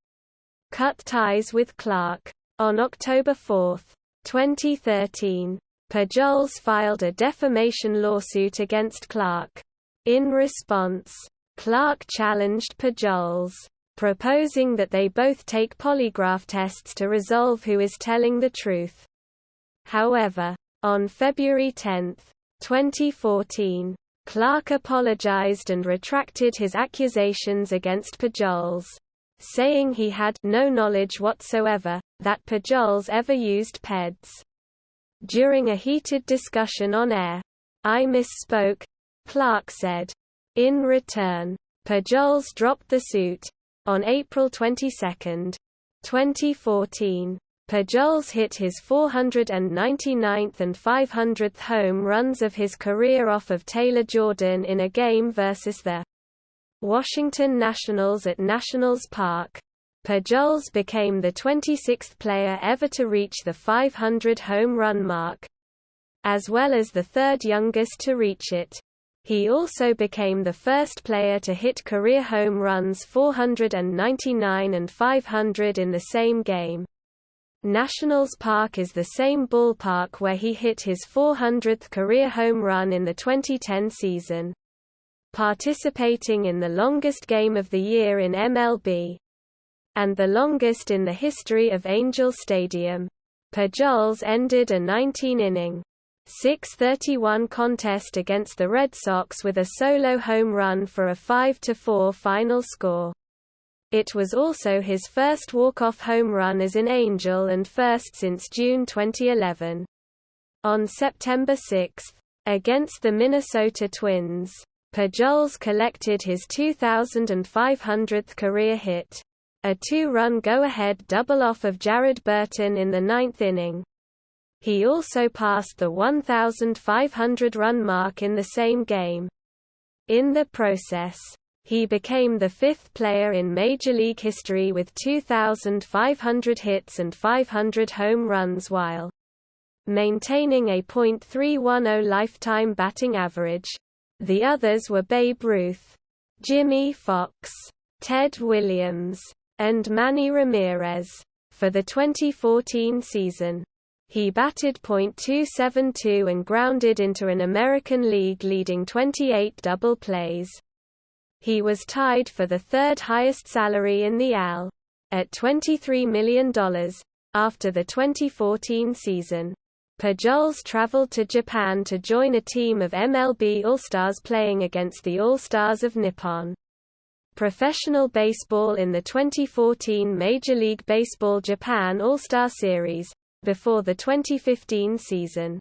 cut ties with Clark. On October 4, 2013, Pujols filed a defamation lawsuit against Clark. In response, Clark challenged Pujols, proposing that they both take polygraph tests to resolve who is telling the truth. However, on February 10, 2014, Clark apologized and retracted his accusations against Pujols, saying he had no knowledge whatsoever that Pujols ever used PEDs. During a heated discussion on air, "I misspoke," Clark said. In return, Pujols dropped the suit. On April 22, 2014, Pujols hit his 499th and 500th home runs of his career off of Taylor Jordan in a game versus the Washington Nationals at Nationals Park. Pujols became the 26th player ever to reach the 500 home run mark, as well as the third youngest to reach it. He also became the first player to hit career home runs 499 and 500 in the same game. Nationals Park is the same ballpark where he hit his 400th career home run in the 2010 season, participating in the longest game of the year in MLB, and the longest in the history of Angel Stadium. Pujols ended a 19-inning, .631 contest against the Red Sox with a solo home run for a 5-4 final score. It was also his first walk-off home run as an Angel and first since June 2011. On September 6, against the Minnesota Twins, Pujols collected his 2,500th career hit, a two-run go-ahead double off of Jared Burton in the ninth inning. He also passed the 1,500-run mark in the same game. In the process, he became the fifth player in Major League history with 2,500 hits and 500 home runs while maintaining a .310 lifetime batting average. The others were Babe Ruth, Jimmy Fox, Ted Williams, and Manny Ramirez. For the 2014 season, he batted .272 and grounded into an American League leading 28 double plays. He was tied for the third highest salary in the AL, at $23 million. After the 2014 season, Pujols traveled to Japan to join a team of MLB All-Stars playing against the All-Stars of Nippon Professional Baseball in the 2014 Major League Baseball Japan All-Star Series, before the 2015 season.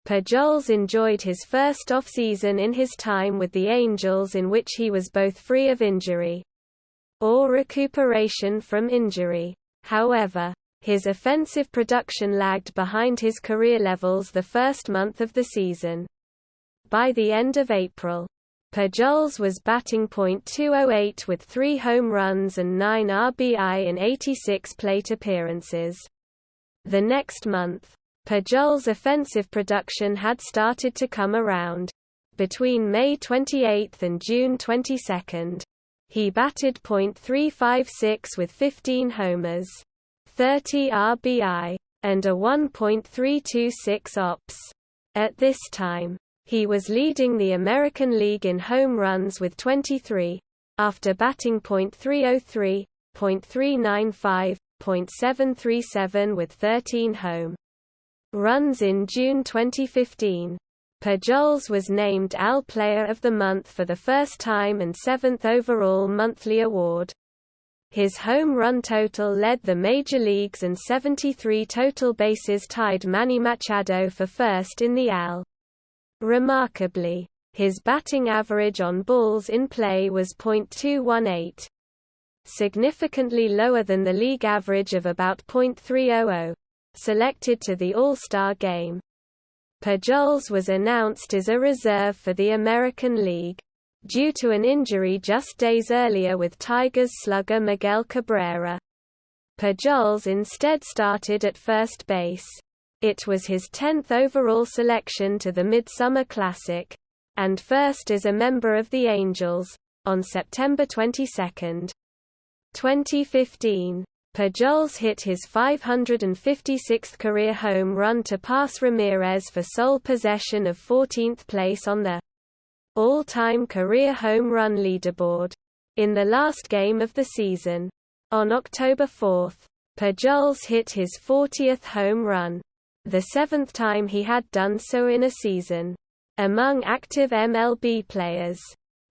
Pujols enjoyed his first off-season in his time with the Angels in which he was both free of injury or recuperation from injury. However, his offensive production lagged behind his career levels the first month of the season. By the end of April, Pujols was batting .208 with 3 home runs and 9 RBI in 86 plate appearances. The next month, Pujols' offensive production had started to come around. Between May 28 and June 22, he batted .356 with 15 homers, 30 RBI, and a 1.326 OPS. At this time, he was leading the American League in home runs with 23, after batting .303, .395, .737 with 13 home runs in June 2015. Pujols was named AL Player of the Month for the first time and 7th overall monthly award. His home run total led the major leagues and 73 total bases tied Manny Machado for first in the AL. Remarkably, his batting average on balls in play was .218. Significantly lower than the league average of about .300. Selected to the All-Star Game, Pujols was announced as a reserve for the American League, due to an injury just days earlier with Tigers slugger Miguel Cabrera. Pujols instead started at first base. It was his 10th overall selection to the Midsummer Classic, and first as a member of the Angels, on September 22, 2015. Pujols hit his 556th career home run to pass Ramirez for sole possession of 14th place on the all-time career home run leaderboard in the last game of the season. On October 4, Pujols hit his 40th home run, the 7th time he had done so in a season. Among active MLB players,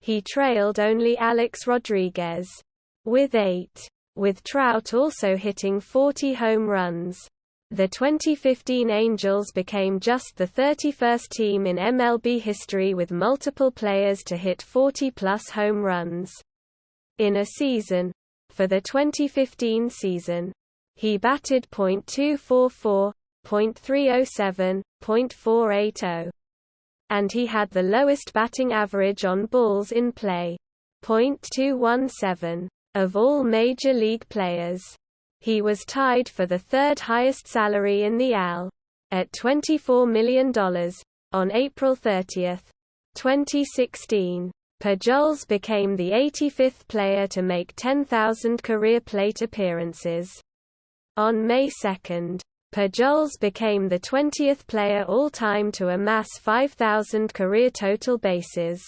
he trailed only Alex Rodriguez with 8. With Trout also hitting 40 home runs. The 2015 Angels became just the 31st team in MLB history with multiple players to hit 40-plus home runs in a season. For the 2015 season, He batted .244, .307, .480. And he had the lowest batting average on balls in play, .217, of all major league players. He was tied for the third highest salary in the AL, at $24 million, on April 30, 2016. Pujols became the 85th player to make 10,000 career plate appearances. On May 2, Pujols became the 20th player all-time to amass 5,000 career total bases.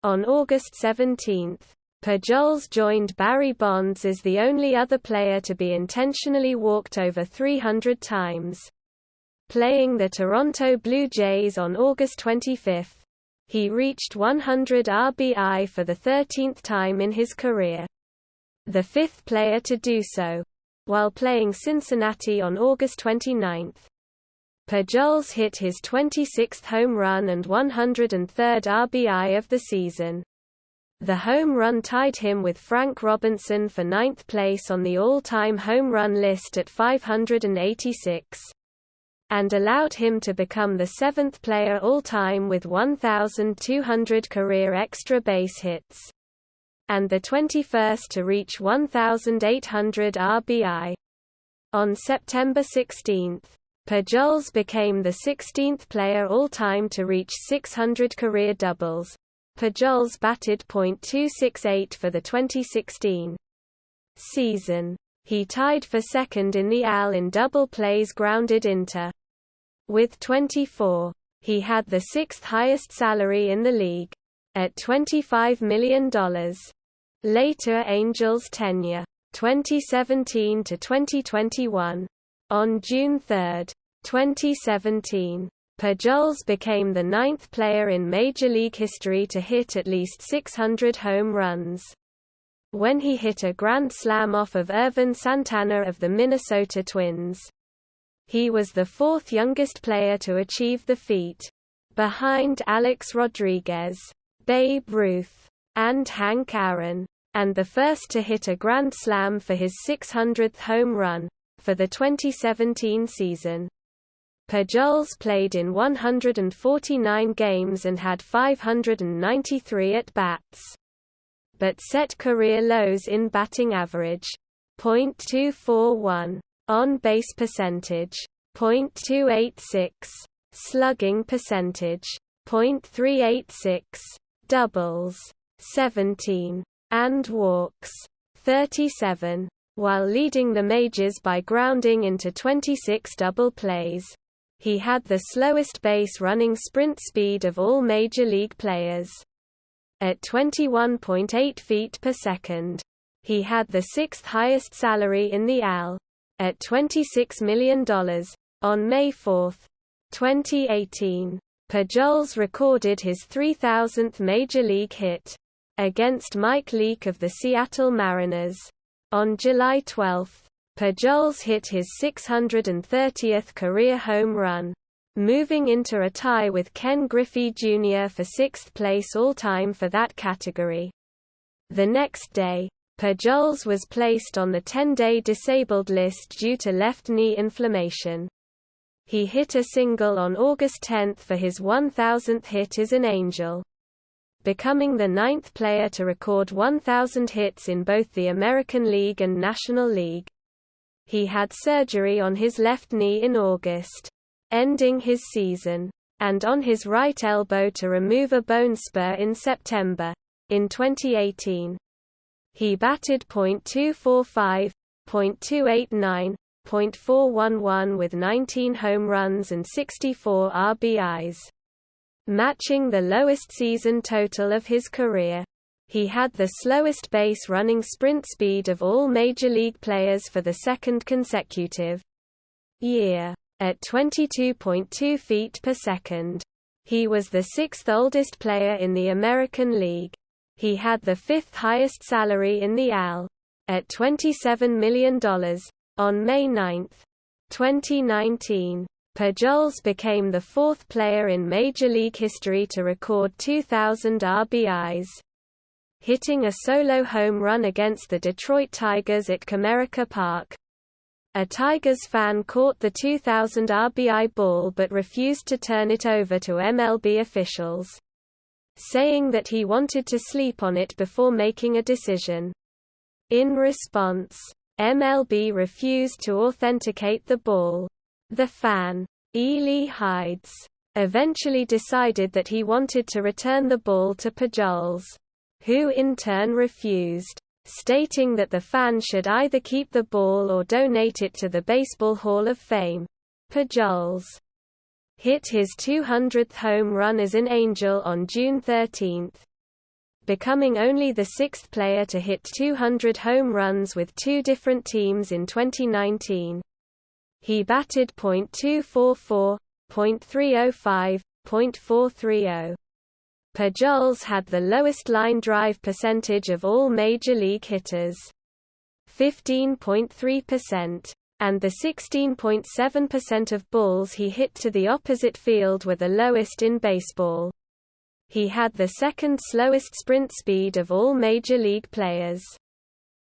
On August 17, Pujols joined Barry Bonds as the only other player to be intentionally walked over 300 times. Playing the Toronto Blue Jays on August 25, he reached 100 RBI for the 13th time in his career. The fifth player to do so. While playing Cincinnati on August 29, Pujols hit his 26th home run and 103rd RBI of the season. The home run tied him with Frank Robinson for ninth place on the all-time home run list at 586, and allowed him to become the seventh player all-time with 1,200 career extra base hits, and the 21st to reach 1,800 RBI. On September 16, Pujols became the 16th player all-time to reach 600 career doubles. Pujols batted .268 for the 2016 season. He tied for second in the AL in double plays grounded into. With 24, he had the sixth highest salary in the league, at $25 million. Later Angels tenure, 2017 to 2021. On June 3, 2017, Pujols became the ninth player in Major League history to hit at least 600 home runs, when he hit a grand slam off of Ervin Santana of the Minnesota Twins. He was the fourth youngest player to achieve the feat, behind Alex Rodriguez, Babe Ruth, and Hank Aaron, and the first to hit a grand slam for his 600th home run, for the 2017 season. Pujols played in 149 games and had 593 at-bats, but set career lows in batting average, .241, on-base percentage, .286, slugging percentage, .386, doubles, 17, and walks, 37, while leading the majors by grounding into 26 double plays. He had the slowest base running sprint speed of all major league players, at 21.8 feet per second. He had the sixth highest salary in the AL, at $26 million. On May 4, 2018, Pujols recorded his 3,000th major league hit, against Mike Leake of the Seattle Mariners. On July 12, Pujols hit his 630th career home run, moving into a tie with Ken Griffey Jr. for sixth place all-time for that category. The next day, Pujols was placed on the 10-day disabled list due to left knee inflammation. He hit a single on August 10 for his 1,000th hit as an Angel, becoming the ninth player to record 1,000 hits in both the American League and National League. He had surgery on his left knee in August, ending his season, and on his right elbow to remove a bone spur in September. In 2018, he batted .245, .289, .411 with 19 home runs and 64 RBIs, matching the lowest season total of his career. He had the slowest base running sprint speed of all major league players for the second consecutive year, at 22.2 feet per second. He was the sixth oldest player in the American League. He had the fifth highest salary in the AL, at $27 million. On May 9, 2019, Pujols became the fourth player in Major League history to record 2,000 RBIs, hitting a solo home run against the Detroit Tigers at Comerica Park. A Tigers fan caught the 2000 RBI ball but refused to turn it over to MLB officials, saying that he wanted to sleep on it before making a decision. In response, MLB refused to authenticate the ball. The fan, Ely Hides, eventually decided that he wanted to return the ball to Pujols, who in turn refused, stating that the fan should either keep the ball or donate it to the Baseball Hall of Fame. Pujols hit his 200th home run as an Angel on June 13, becoming only the sixth player to hit 200 home runs with two different teams in 2019. He batted .244, .305, .430. Pujols had the lowest line drive percentage of all major league hitters, 15.3%, and the 16.7% of balls he hit to the opposite field were the lowest in baseball. He had the second slowest sprint speed of all major league players,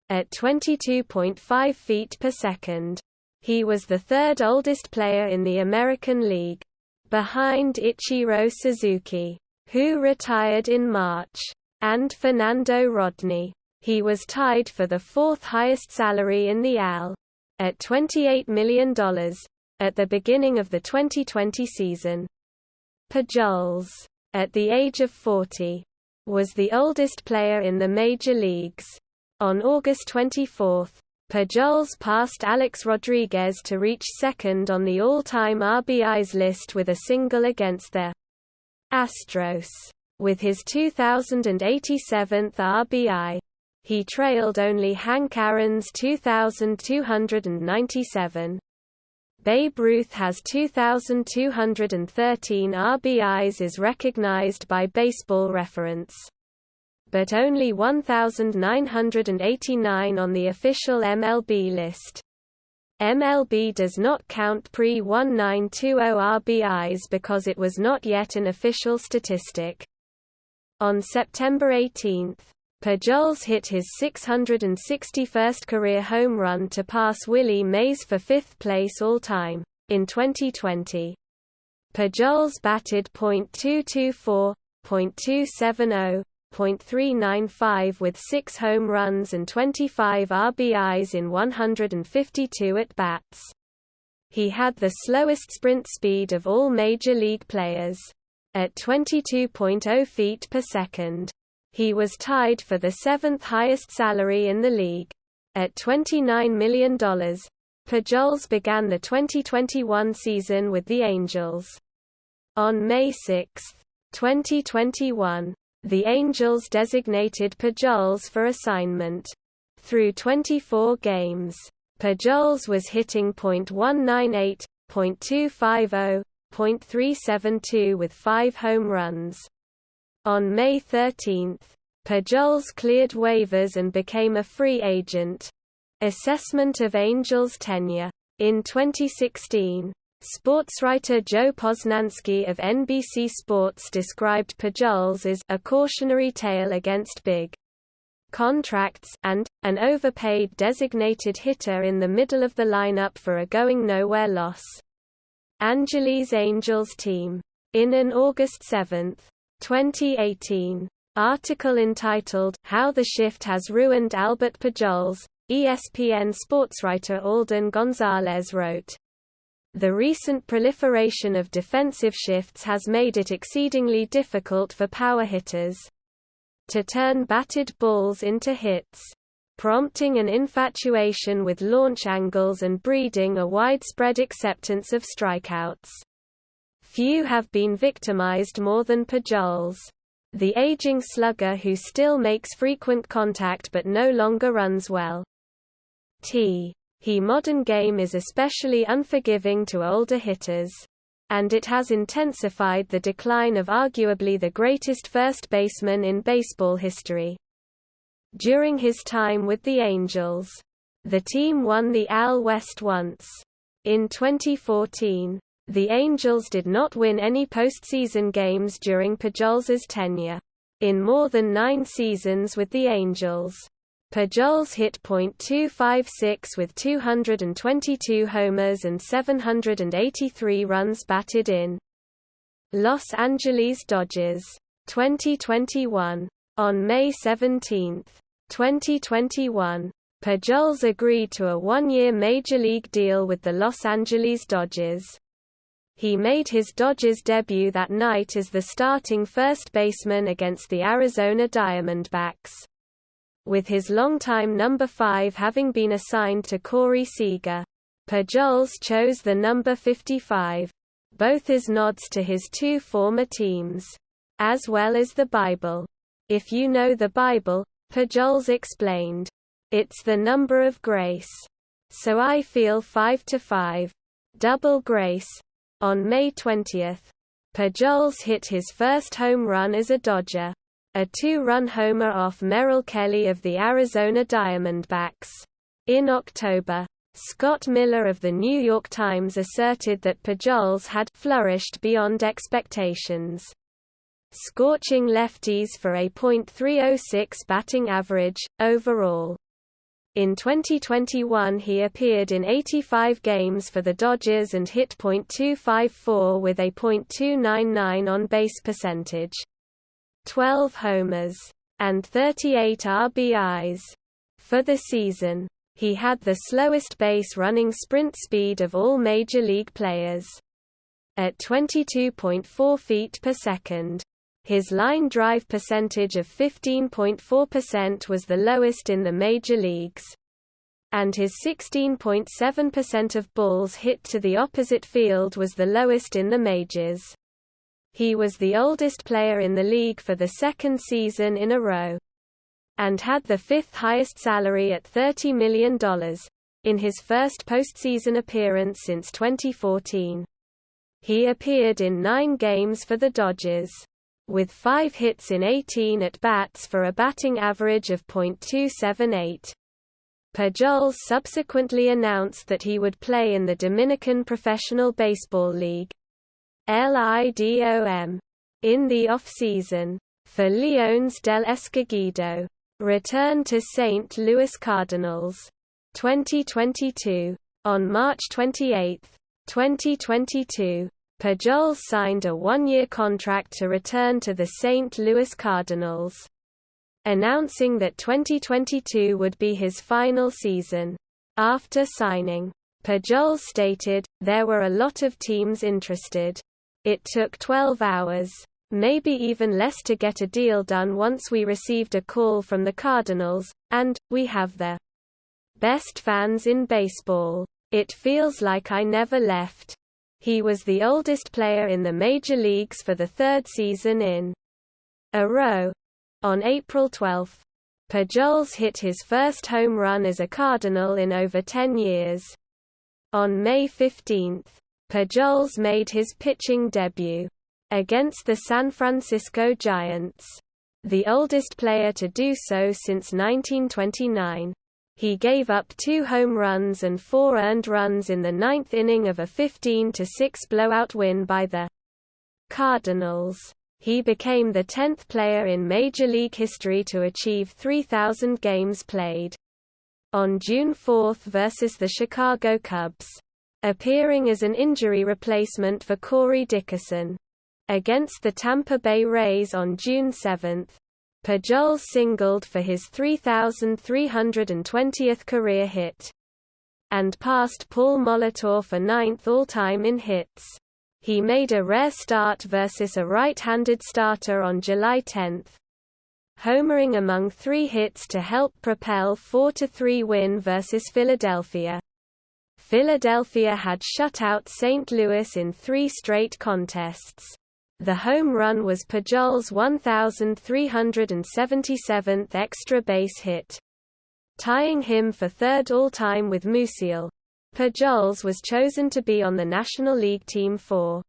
at 22.5 feet per second. He was the third oldest player in the American League, behind Ichiro Suzuki, who retired in March, and Fernando Rodney. He was tied for the fourth highest salary in the AL, at $28 million, at the beginning of the 2020 season. Pujols, at the age of 40, was the oldest player in the major leagues. On August 24, Pujols passed Alex Rodriguez to reach second on the all-time RBIs list with a single against the Astros, with his 2,087th RBI. He trailed only Hank Aaron's 2,297. Babe Ruth has 2,213 RBIs is recognized by Baseball Reference, but only 1,989 on the official MLB list. MLB does not count pre-1920 RBIs because it was not yet an official statistic. On September 18, Pujols hit his 661st career home run to pass Willie Mays for fifth place all-time. In 2020, Pujols batted .224, .270, .395 with 6 home runs and 25 RBIs in 152 at-bats. He had the slowest sprint speed of all major league players, at 22.0 feet per second. He was tied for the seventh highest salary in the league, at $29 million. Pujols began the 2021 season with the Angels. On May 6, 2021, the Angels designated Pujols for assignment. Through 24 games, Pujols was hitting .198, .250, .372 with 5 home runs. On May 13, Pujols cleared waivers and became a free agent. Assessment of Angels' tenure. In 2016, sportswriter Joe Posnanski of NBC Sports described Pujols as a cautionary tale against big contracts and an overpaid designated hitter in the middle of the lineup for a going-nowhere loss. Angeles Angels team. In an August 7, 2018, article entitled, "How the Shift Has Ruined Albert Pujols," ESPN sportswriter Alden Gonzalez wrote, "The recent proliferation of defensive shifts has made it exceedingly difficult for power hitters to turn batted balls into hits, prompting an infatuation with launch angles and breeding a widespread acceptance of strikeouts. Few have been victimized more than Pujols, the aging slugger who still makes frequent contact but no longer runs well. The modern game is especially unforgiving to older hitters, and it has intensified the decline of arguably the greatest first baseman in baseball history." During his time with the Angels, the team won the AL West once. In 2014, the Angels did not win any postseason games during Pujols's tenure. In more than 9 seasons with the Angels, Pujols hit .256 with 222 homers and 783 runs batted in. Los Angeles Dodgers. 2021. On May 17, 2021, Pujols agreed to a one-year Major League deal with the Los Angeles Dodgers. He made his Dodgers debut that night as the starting first baseman against the Arizona Diamondbacks, with his longtime number 5 having been assigned to Corey Seager. Pujols chose the number 55, both as nods to his two former teams, as well as the Bible. "If you know the Bible," Pujols explained, "it's the number of grace. So I feel 5 to 5. Double grace." On May 20, Pujols hit his first home run as a Dodger, a 2-run homer off Merrill Kelly of the Arizona Diamondbacks. In October, Scott Miller of the New York Times asserted that Pujols had flourished beyond expectations, scorching lefties for a .306 batting average, overall. In 2021 he appeared in 85 games for the Dodgers and hit .254 with a .299 on-base percentage, 12 homers, and 38 RBIs. For the season, he had the slowest base-running sprint speed of all Major League players, at 22.4 feet per second. His line drive percentage of 15.4% was the lowest in the major leagues, and his 16.7% of balls hit to the opposite field was the lowest in the majors. He was the oldest player in the league for the second season in a row, and had the 5th highest salary at $30 million, in his first postseason appearance since 2014. He appeared in 9 games for the Dodgers, with 5 hits in 18 at-bats for a batting average of .278. Pujols subsequently announced that he would play in the Dominican Professional Baseball League, LIDOM, in the off-season, for Leones del Escogido, return to St. Louis Cardinals. 2022. On March 28, 2022, Pujols signed a 1-year contract to return to the St. Louis Cardinals, announcing that 2022 would be his final season. After signing, Pujols stated, "There were a lot of teams interested. It took 12 hours, maybe even less, to get a deal done once we received a call from the Cardinals, and we have the best fans in baseball. It feels like I never left." He was the oldest player in the major leagues for the 3rd season in a row. On April 12, Pujols hit his first home run as a Cardinal in over 10 years. On May 15, Pujols made his pitching debut against the San Francisco Giants, the oldest player to do so since 1929. He gave up 2 home runs and 4 earned runs in the 9th inning of a 15-6 blowout win by the Cardinals. He became the 10th player in Major League history to achieve 3,000 games played. On June 4 versus the Chicago Cubs, appearing as an injury replacement for Corey Dickerson. Against the Tampa Bay Rays on June 7, Pujols singled for his 3,320th career hit, and passed Paul Molitor for 9th all-time in hits. He made a rare start versus a right-handed starter on July 10, homering among 3 hits to help propel 4-3 win versus Philadelphia. Philadelphia had shut out St. Louis in 3 straight contests. The home run was Pujols' 1,377th extra base hit, tying him for 3rd all-time with Musial. Pujols was chosen to be on the National League team for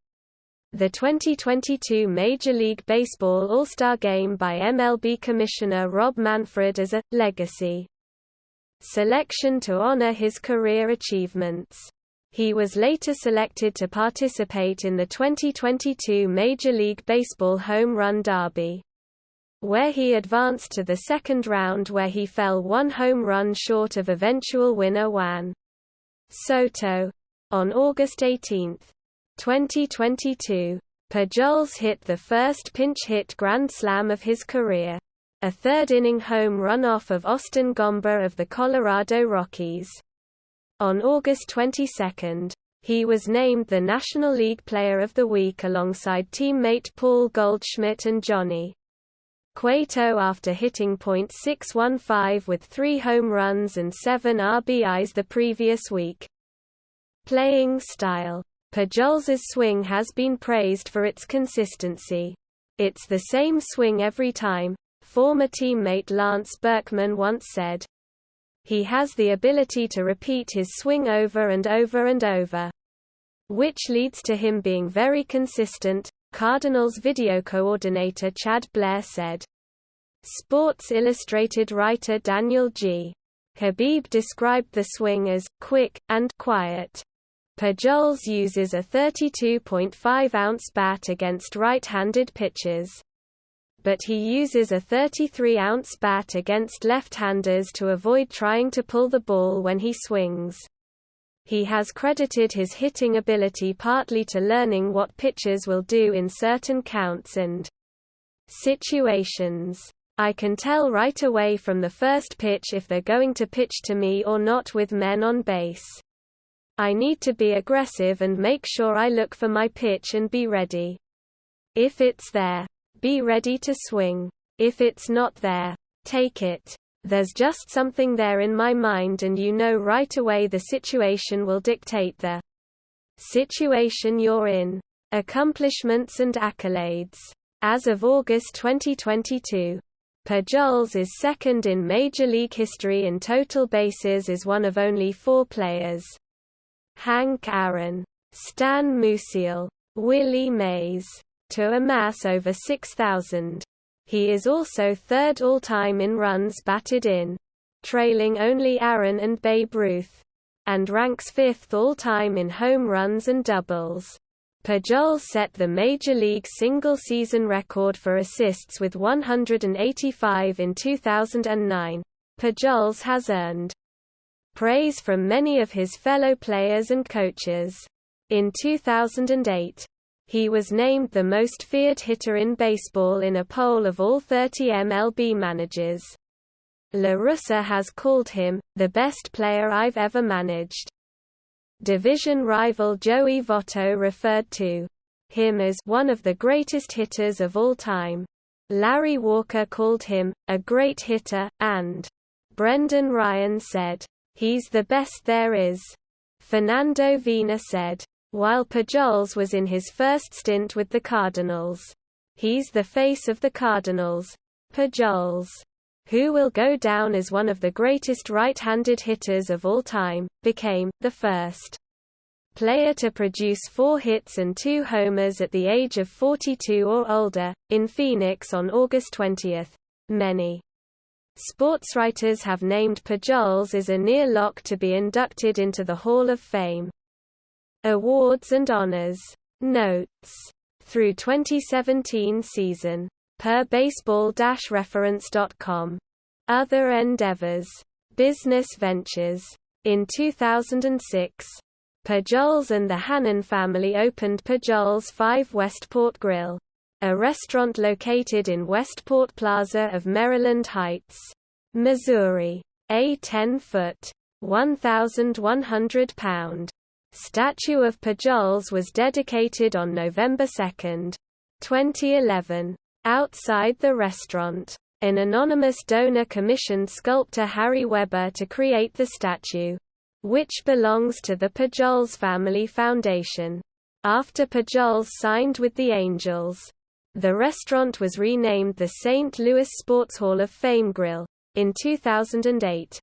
the 2022 Major League Baseball All-Star Game by MLB Commissioner Rob Manfred as a legacy selection to honor his career achievements. He was later selected to participate in the 2022 Major League Baseball Home Run Derby, where he advanced to the second round where he fell one home run short of eventual winner Juan Soto. On August 18, 2022, Pujols hit the first pinch-hit grand slam of his career, a third-inning home run off of Austin Gomber of the Colorado Rockies. On August 22, he was named the National League Player of the Week alongside teammate Paul Goldschmidt and Johnny Cueto after hitting .615 with 3 home runs and 7 RBIs the previous week. Playing style. Pujols's swing has been praised for its consistency. "It's the same swing every time," former teammate Lance Berkman once said. He has the ability to repeat his swing over and over and over, which leads to him being very consistent, Cardinals video coordinator Chad Blair said. Sports Illustrated writer Daniel G. Habib described the swing as quick and quiet. Pujols uses a 32.5-ounce bat against right-handed pitchers, but he uses a 33-ounce bat against left-handers to avoid trying to pull the ball when he swings. He has credited his hitting ability partly to learning what pitchers will do in certain counts and situations. "I can tell right away from the first pitch if they're going to pitch to me or not with men on base. I need to be aggressive and make sure I look for my pitch and be ready. If it's there, be ready to swing. If it's not there, take it. There's just something there in my mind and you know right away the situation will dictate the situation you're in." Accomplishments and accolades. As of August 2022, Pujols is second in Major League history in total bases as one of only 4 players: Hank Aaron, Stan Musial, Willie Mays, to amass over 6,000. He is also third all-time in runs batted in, trailing only Aaron and Babe Ruth, and ranks fifth all-time in home runs and doubles. Pujols set the Major League single-season record for assists with 185 in 2009. Pujols has earned praise from many of his fellow players and coaches. In 2008, he was named the most feared hitter in baseball in a poll of all 30 MLB managers. La Russa has called him the best player I've ever managed. Division rival Joey Votto referred to him as one of the greatest hitters of all time. Larry Walker called him a great hitter, and Brendan Ryan said, "He's the best there is." Fernando Vina said, while Pujols was in his first stint with the Cardinals, "He's the face of the Cardinals." Pujols, who will go down as one of the greatest right-handed hitters of all time, became the first player to produce 4 hits and 2 homers at the age of 42 or older, in Phoenix on August 20. Many sportswriters have named Pujols as a near lock to be inducted into the Hall of Fame. Awards and honors. Notes. Through 2017 season. Per baseball-reference.com. Other endeavors. Business ventures. In 2006, Pujols and the Hannon family opened Pujols 5 Westport Grill, a restaurant located in Westport Plaza of Maryland Heights, Missouri. A 10-foot, 1,100-pound statue of Pujols was dedicated on November 2, 2011. Outside the restaurant, an anonymous donor commissioned sculptor Harry Weber to create the statue, which belongs to the Pujols Family Foundation. After Pujols signed with the Angels, the restaurant was renamed the St. Louis Sports Hall of Fame Grill. In 2008,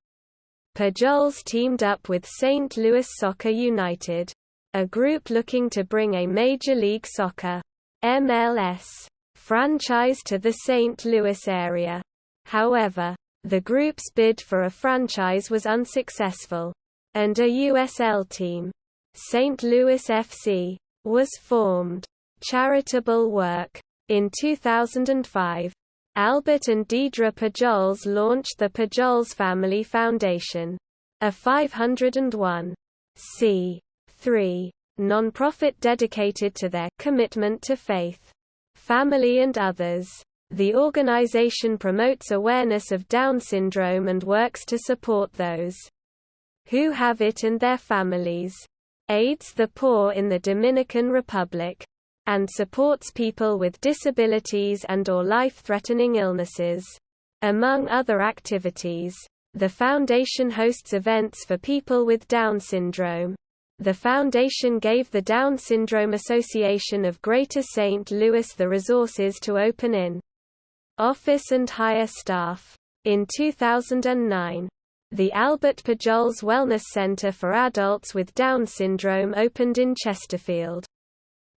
Pujols teamed up with St. Louis Soccer United, a group looking to bring a Major League Soccer (MLS) franchise to the St. Louis area. However, the group's bid for a franchise was unsuccessful, and a USL team, St. Louis FC, was formed. Charitable work. In 2005, Albert and Deidre Pujols launched the Pujols Family Foundation, a 501c3 nonprofit dedicated to their commitment to faith, family and others. The organization promotes awareness of Down syndrome and works to support those who have it and their families, aids the poor in the Dominican Republic, and supports people with disabilities and/or life-threatening illnesses. Among other activities, the foundation hosts events for people with Down syndrome. The foundation gave the Down Syndrome Association of Greater St. Louis the resources to open in office and hire staff. In 2009, the Albert Pujols Wellness Center for Adults with Down Syndrome opened in Chesterfield,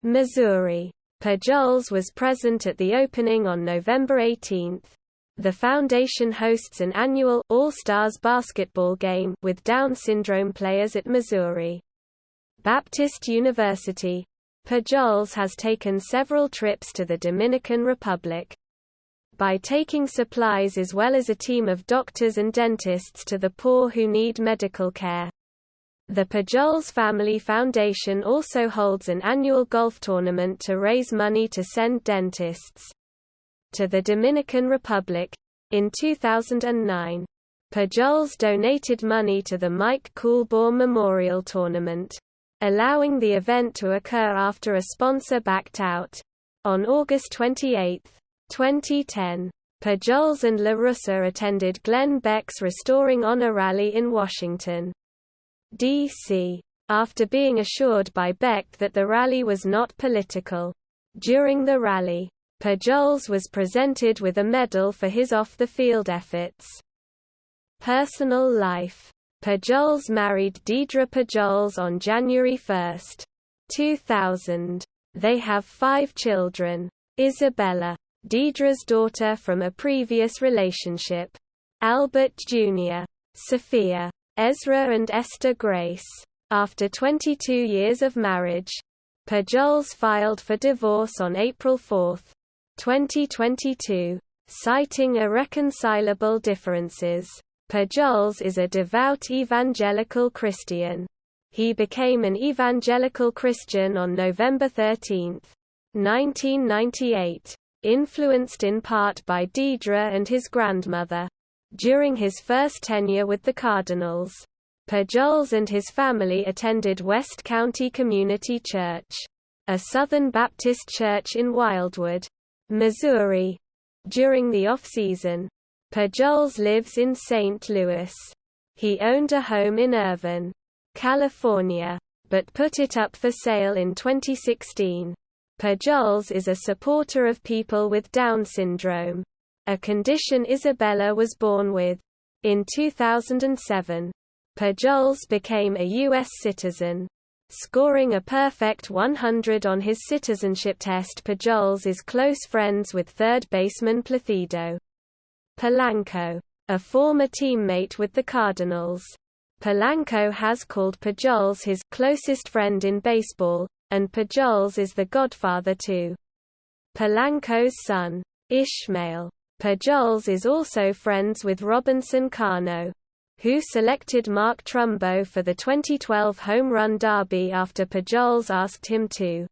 Missouri. Pujols was present at the opening on November 18. The foundation hosts an annual All-Stars basketball game with Down syndrome players at Missouri Baptist University. Pujols has taken several trips to the Dominican Republic by taking supplies as well as a team of doctors and dentists to the poor who need medical care. The Pujols Family Foundation also holds an annual golf tournament to raise money to send dentists to the Dominican Republic. In 2009, Pujols donated money to the Mike Coolbaugh Memorial Tournament, allowing the event to occur after a sponsor backed out. On August 28, 2010, Pujols and La Russa attended Glenn Beck's Restoring Honor Rally in Washington, D.C., after being assured by Beck that the rally was not political. During the rally, Pujols was presented with a medal for his off-the-field efforts. Personal life. Pujols married Deidre Pujols on January 1, 2000. They have 5 children. Isabella, Deidre's daughter from a previous relationship. Albert Jr., Sophia, Ezra and Esther Grace. After 22 years of marriage, Pujols filed for divorce on April 4, 2022, citing irreconcilable differences. Pujols is a devout evangelical Christian. He became an evangelical Christian on November 13, 1998. Influenced in part by Deidre and his grandmother. During his first tenure with the Cardinals, Pujols and his family attended West County Community Church, a Southern Baptist church in Wildwood, Missouri. During the off-season, Pujols lives in St. Louis. He owned a home in Irvine, California, but put it up for sale in 2016. Pujols is a supporter of people with Down syndrome, a condition Isabella was born with. In 2007, Pujols became a U.S. citizen, scoring a perfect 100 on his citizenship test. Pujols is close friends with third baseman Placido Polanco, a former teammate with the Cardinals. Polanco has called Pujols his closest friend in baseball, and Pujols is the godfather to Polanco's son, Ishmael. Pujols is also friends with Robinson Cano, who selected Mark Trumbo for the 2012 Home Run Derby after Pujols asked him to.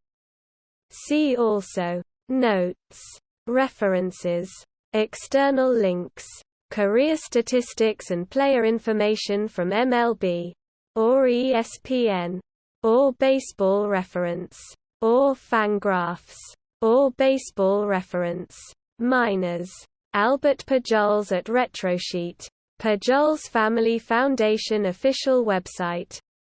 See also: Notes, References, External links, Career statistics and player information from MLB, or ESPN, or Baseball Reference, or Fangraphs, or Baseball Reference. Minors. Albert Pujols at RetroSheet. Pujols Family Foundation official website.